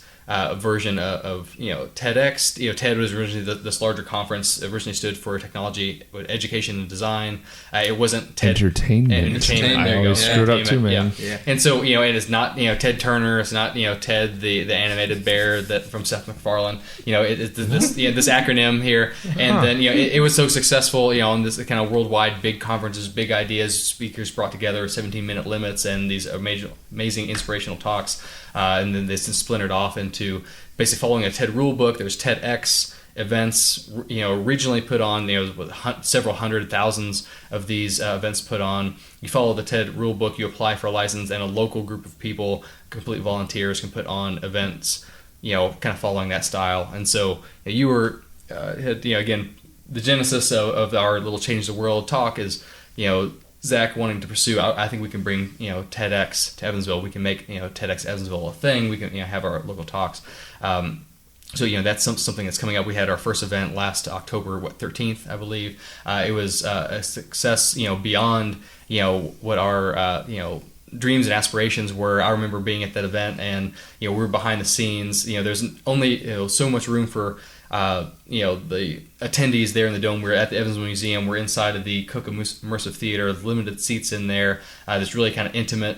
version of TEDx. TED was originally this larger conference. It originally stood for technology, education, and design. It wasn't TED Entertainment. There I you go. always screwed up too, man. Yeah. And so it is not Ted Turner. It's not Ted the animated bear that from Seth MacFarlane. It's this acronym here. And then it was so successful. On this kind of worldwide big conferences, big ideas, speakers brought together, 17-minute limits, and these amazing inspirational talks. And then this is splintered off into basically following a TED rule book. There's TEDx events, regionally put on, with several hundred thousands of these events put on. You follow the TED rule book, you apply for a license, and a local group of people, complete volunteers, can put on events, kind of following that style. And so you were, again, the genesis of our little Change the World talk is, Zach wanting to pursue. I think we can bring TEDx to Evansville. We can make TEDx Evansville a thing. We can have our local talks. So that's something that's coming up. We had our first event last October 13th, I believe. It was a success beyond what our dreams and aspirations were. I remember being at that event, and we were behind the scenes. There's only so much room for the attendees there in the dome. We're at the Evansville Museum. We're inside of the Cook Immersive Theater. Limited seats in there. This really kind of intimate,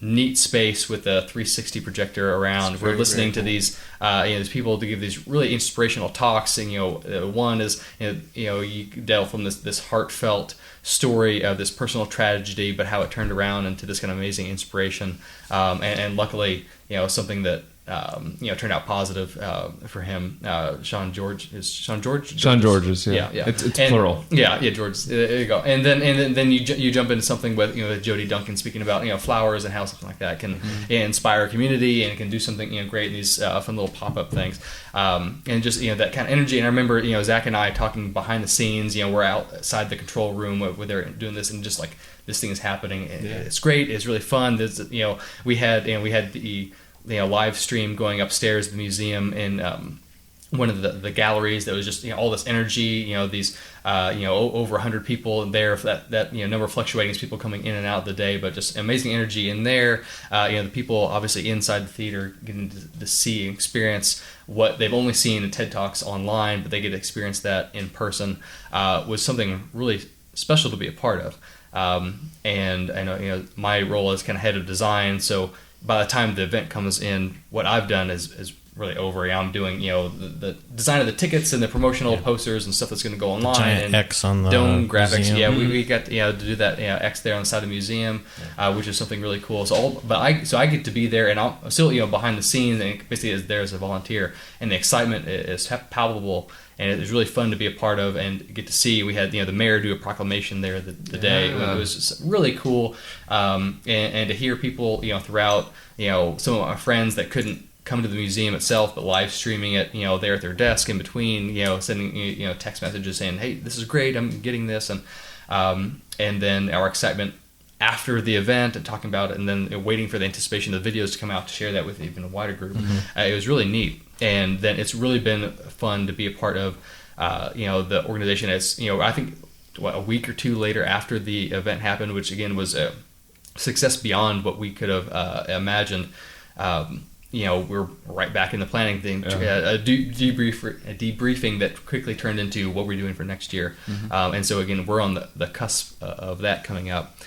neat space with a 360 projector around. We're listening to these these people to give these really inspirational talks. And one is you delve from this heartfelt story of this personal tragedy, but how it turned around into this kind of amazing inspiration. And luckily, something that turned out positive for him. Sean George's, yeah. It's plural. Yeah, George. There you go. And then you jump into something with Jody Duncan speaking about flowers and how something like that can inspire a community and it can do something great in these fun little pop up things. And just that kind of energy. And I remember Zach and I talking behind the scenes. We're outside the control room where they're doing this, and just like this thing is happening. It's great. It's really fun. There's, we had the live stream going upstairs at the museum in one of the galleries that was just all this energy, these over 100 people there, that number fluctuating as people coming in and out of the day, but just amazing energy in there. The people obviously inside the theater getting to see and experience what they've only seen in TED Talks online, but they get to experience that in person, was something really special to be a part of. And I know my role as kind of head of design, so by the time the event comes in, what I've done is really over. I'm doing the design of the tickets and the promotional posters and stuff that's going to go online. The giant and X on the dome graphics. museum. Yeah, we got to do that X there on the side of the museum, which is something really cool. So I get to be there, and I'm still behind the scenes and basically is there as a volunteer, and the excitement is palpable. And it was really fun to be a part of and get to see. We had the mayor do a proclamation there the day. It was just really cool, and to hear people throughout some of my friends that couldn't come to the museum itself, but live streaming it there at their desk in between sending text messages saying, hey, this is great, I'm getting this, and then our excitement after the event and talking about it, and then waiting for the anticipation of the videos to come out to share that with even a wider group. It was really neat. And then it's really been fun to be a part of, the organization. It's, I think, a week or two later after the event happened, which again was a success beyond what we could have imagined. We're right back in the planning thing, a debriefing that quickly turned into what we're doing for next year. And so again, we're on the cusp of that coming up.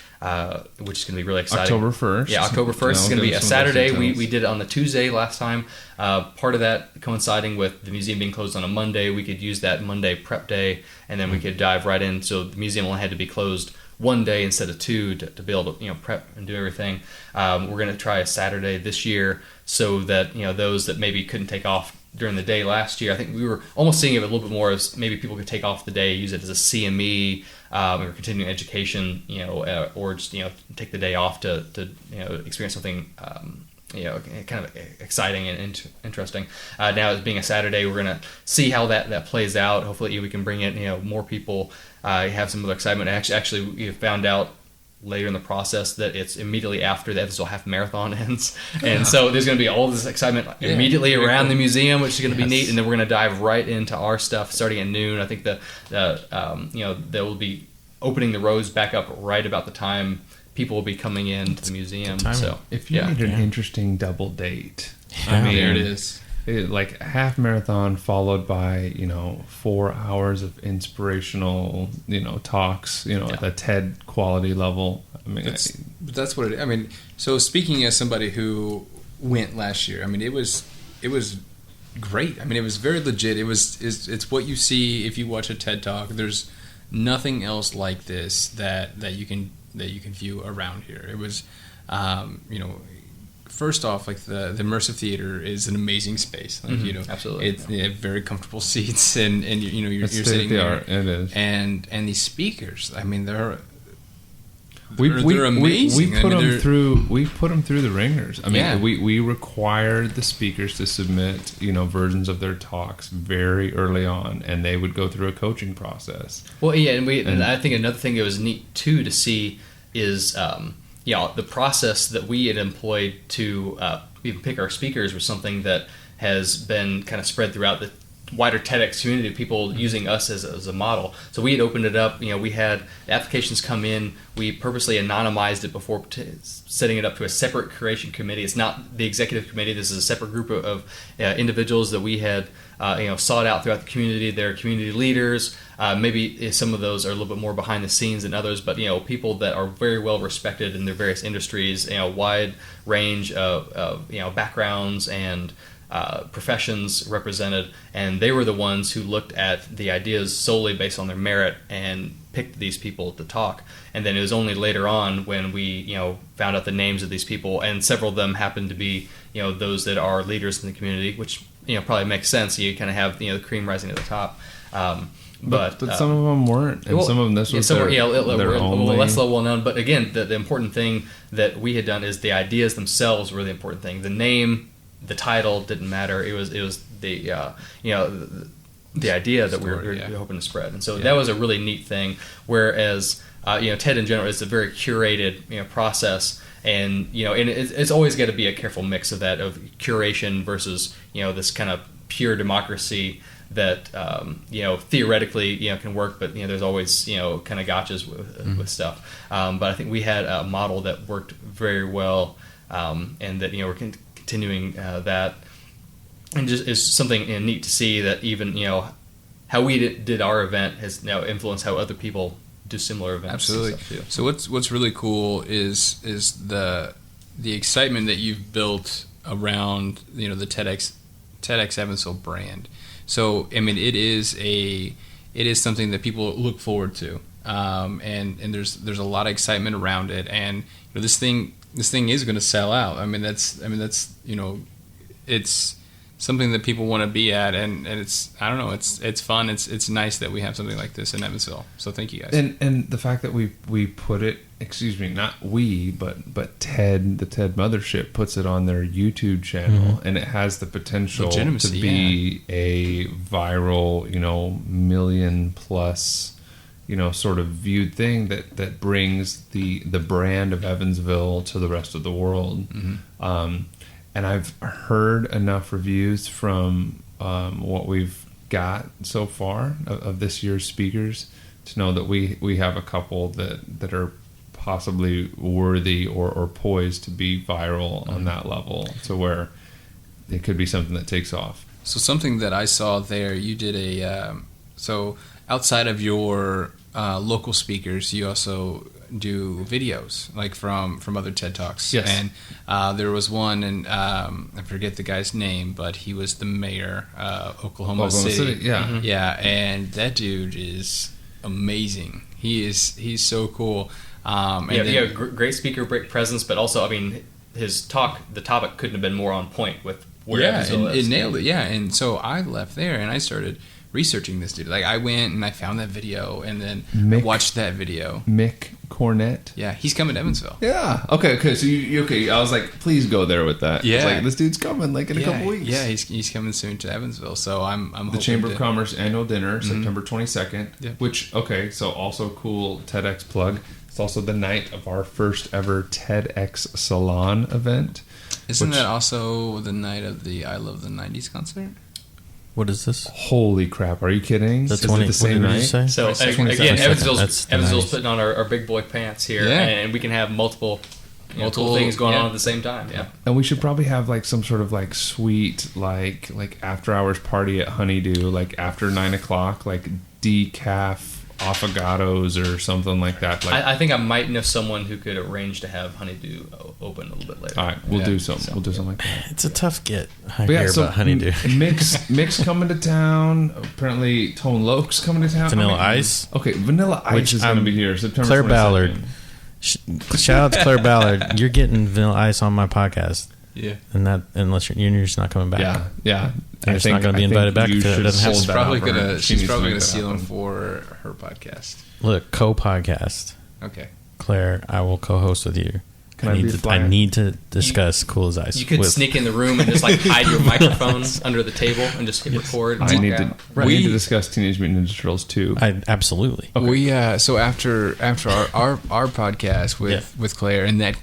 Which is going to be really exciting. October 1st. Yeah, October 1st is going to be a Saturday. We did it on the Tuesday last time. Part of that coinciding with the museum being closed on a Monday, we could use that Monday prep day, and then we could dive right in. So the museum only had to be closed one day instead of two to be able to prep and do everything. We're going to try a Saturday this year so that those that maybe couldn't take off during the day last year, I think we were almost seeing it a little bit more as maybe people could take off the day, use it as a CME or continuing education, or just take the day off to experience something kind of exciting and interesting. Now, as being a Saturday, we're gonna see how that plays out. Hopefully, we can bring in more people, have some other excitement. Actually, we found out later in the process that it's immediately after the Evansville Half Marathon ends, and so there's going to be all this excitement immediately around the museum, which is going to be neat. And then we're going to dive right into our stuff starting at noon. I think they will be opening the roads back up right about the time people will be coming into the museum. So if you need an interesting double date, there it is. Like a half marathon followed by 4 hours of inspirational talks at the TED quality level. I mean, that's what it is. I mean, so speaking as somebody who went last year, I mean, it was great. I mean, it was very legit. It's what you see if you watch a TED Talk. There's nothing else like this that you can view around here. It was first off, like the immersive theater is an amazing space. Like absolutely, it's very comfortable seats, and you're sitting there. It is, and these speakers. I mean, they're amazing. We put them through the ringers. I mean, we required the speakers to submit versions of their talks very early on, and they would go through a coaching process. Well, yeah, and I think another thing that was neat too to see is. The process that we had employed to even pick our speakers was something that has been kind of spread throughout the wider TEDx community, people using us as a model. So we had opened it up. We had the applications come in. We purposely anonymized it before setting it up to a separate creation committee. It's not the executive committee. This is a separate group of individuals that we had sought out throughout the community. They're community leaders. Maybe some of those are a little bit more behind the scenes than others, but people that are very well respected in their various industries, wide range of backgrounds and professions represented, and they were the ones who looked at the ideas solely based on their merit and picked these people to talk. And then it was only later on when we found out the names of these people, and several of them happened to be those that are leaders in the community, which probably makes sense. You kind of have the cream rising to the top. But some of them weren't, and some of them this was their only less well known. But again, the important thing that we had done is the ideas themselves were the important thing. The name, the title didn't matter. It was the idea that we were hoping to spread, and so that was a really neat thing. Whereas TED in general is a very curated process, and and it's always got to be a careful mix of that, of curation versus this kind of pure democracy that theoretically can work, but there's always kind of gotchas with stuff. But I think we had a model that worked very well, and that we're continuing that, and just is something neat to see that even how we did our event has now influenced how other people do similar events. Absolutely. So what's really cool is the excitement that you've built around the TEDx TEDx Evansville brand. So I mean, it is something that people look forward to, and there's a lot of excitement around it, and this thing is going to sell out. I mean that's it's something that people want to be at, and it's, I don't know, it's fun. It's nice that we have something like this in Evansville. So thank you guys. And the fact that we put it, not we, but TED, the TED Mothership, puts it on their YouTube channel, and it has the potential to be a viral, million plus, sort of viewed thing that brings the brand of Evansville to the rest of the world. And I've heard enough reviews from what we've got so far of this year's speakers to know that we have a couple that are possibly worthy or poised to be viral on that level, to where it could be something that takes off. So something that I saw there, you did so outside of your local speakers, you also do videos like from other TED Talks. Yes. And there was one, and I forget the guy's name, but he was the mayor of Oklahoma City. Yeah. Yeah, and that dude is amazing. He's so cool. Great speaker, great presence, but also, I mean, his talk, the topic couldn't have been more on point with where Evansville is. It nailed it. Yeah, and so I left there and I started researching this dude. Like, I went and I found that video, and then I watched that video. Mick Cornett. Yeah, he's coming to Evansville. Yeah. Okay. So you okay? I was like, please go there with that. Yeah. Like, this dude's coming like in a couple weeks. Yeah, he's coming soon to Evansville. So I'm the Chamber of Commerce annual dinner, Mm-hmm. September 22nd. Yeah. Which, okay, so also cool TEDx plug. It's also the night of our first ever TEDx Salon event. Isn't that also the night of the I Love the 90s concert? What is this? Holy crap! Are you kidding? The Is 20. it the same what did night? you say? So That's again, 22nd. Evansville's Nice. putting on our big boy pants here, Yeah. and we can have multiple things going on at the same time. Yeah. And we should probably have like some sort of like sweet like after hours party at Honeydew, like after 9 o'clock, like decaf affogatos or something like that. Like, I think I might know someone who could arrange to have Honeydew open a little bit later. all right, we'll do something. We'll do something like that. It's a tough get. I But yeah, hear so about Honeydew. Mick's coming to town. Apparently, Tone Loke's coming to town. Vanilla Ice. Okay, Vanilla Ice Which is going to I'm- be here September Claire 22nd. Ballard. Shout out to Claire Ballard. You're getting Vanilla Ice on my podcast, Yeah. and that unless you're just not coming back. Yeah. You're just not going to be invited back if it doesn't She's happen. probably gonna steal him for her podcast. Look, co-podcast. Okay. Claire, I will co-host with you. Can I I be need a to. flyer? I need to discuss Cool as Ice. You could with- sneak in the room and just like hide your microphones under the table and just hit record. And I walk need out. to. We need to discuss Teenage Mutant Ninja Turtles 2. Absolutely. We so after our podcast with Claire, and that,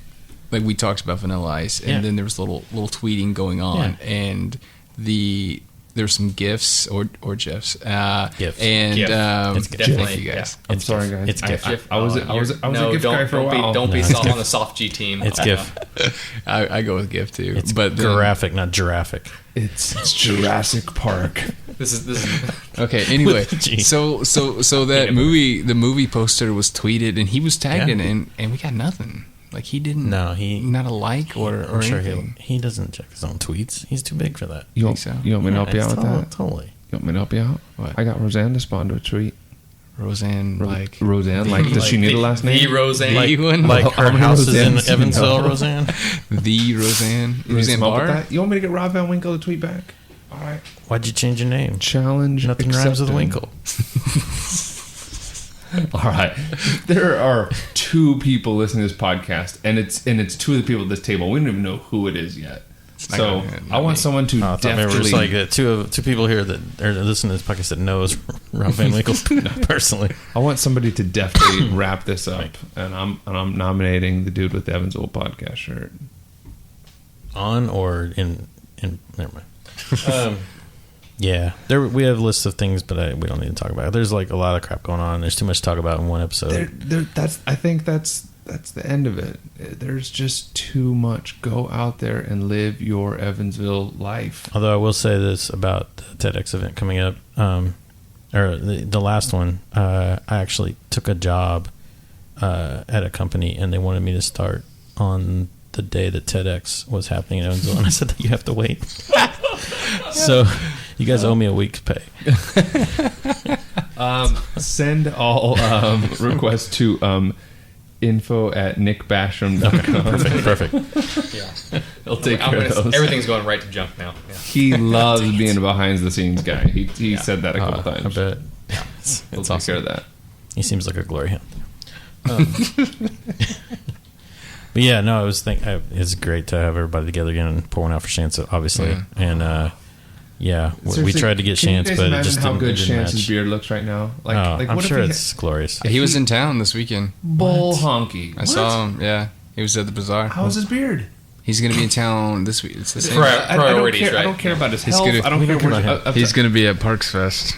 like, we talked about Vanilla Ice, and then there was little tweeting going on, and there's some gifs or gifs. GIFs. And GIF. It's GIF. thank Definitely, you guys. I'm sorry, guys. It's GIF. I was a GIF guy for a while. Don't be No, soft it's on the soft G team. It's GIF. I go with GIF too. It's but then- graphic, not giraffic. It's Jurassic Park. This is Okay. Anyway, With the G. so that the movie poster was tweeted, and he was tagged in, Yeah. and we got nothing. Like, he didn't. No, he. Not a like or I'm sure anything. he doesn't check his own tweets. He's too big for that. You want, Think so? you want me to help you out with that? Totally. You want me to help you out? What? I got Roseanne to respond to a tweet. Roseanne, like Roseanne, like, does she need a last name? The Roseanne. the one, Like How her many house is in Roseannes do you Evansville, know? Roseanne. the Roseanne, You need Roseanne some help with Barr. that? You want me to get Rob Van Winkle to tweet back? All right. Why'd you change your name? Challenge Nothing rhymes with accepted. Winkle. All right. There are two people listening to this podcast, and it's two of the people at this table. We don't even know who it is yet. So I want someone to I thought maybe it was deftly. like two people here that are listening to this podcast that knows Rob Van Winkle personally. I want somebody to deftly wrap this up, and I'm nominating the dude with the Evansville podcast shirt. On or in never mind. Yeah, we have lists of things, but we don't need to talk about it. There's like a lot of crap going on. There's too much to talk about in one episode. I think that's the end of it. There's just too much. Go out there and live your Evansville life. Although I will say this about the TEDx event coming up, or the last one. I actually took a job at a company, and they wanted me to start on the day that TEDx was happening in Evansville, and I said that you have to wait. So you guys owe me a week's pay. Send all requests to info@nickbasham.com. Perfect. Yeah. He'll take care of those. Everything's going right to junk now. Yeah. He loves being a behind-the-scenes guy. He said that a couple times. I bet. He'll take care of that. He seems like a glory hunt. But yeah, no, it's great to have everybody together again and pour one out for Chance, obviously. And we tried to get Chance, but it just how didn't. good It didn't Chance's match. beard looks right now. I'm what sure if it's glorious. He was in town this weekend. bull honky. I saw him. Yeah, he was at the bazaar. How's his beard? He's going to be in town this week. It's the same. Priorities, I right? don't care about his He's health. gonna- I don't care what He's going to be at Parks Fest.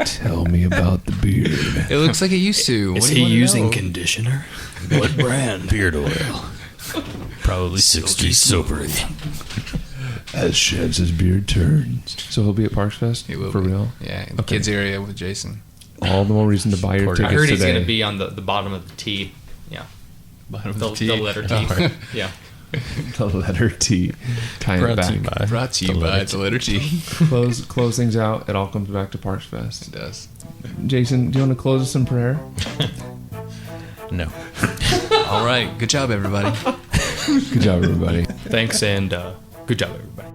Tell me about the beard. It looks like it used to. Is What do he you wanna using know? conditioner? What brand? Beard oil. Probably 60 sober. As Chance's beard turns. So he'll be at Parks Fest? He will For be. real? Yeah, in the Okay. kids area with Jason. All the more reason to buy your tickets I heard he's today. going to be on the bottom of the T. Yeah. Bottom of The, the T. the letter T. Oh, Yeah. The letter T. Tying it Brought to you back. by. Brought to you by the letter T. Close things out. It all comes back to Parks Fest. It does. Jason, do you want to close us in prayer? No. All right. Good job, everybody. Good job, everybody. Thanks and good job, everybody.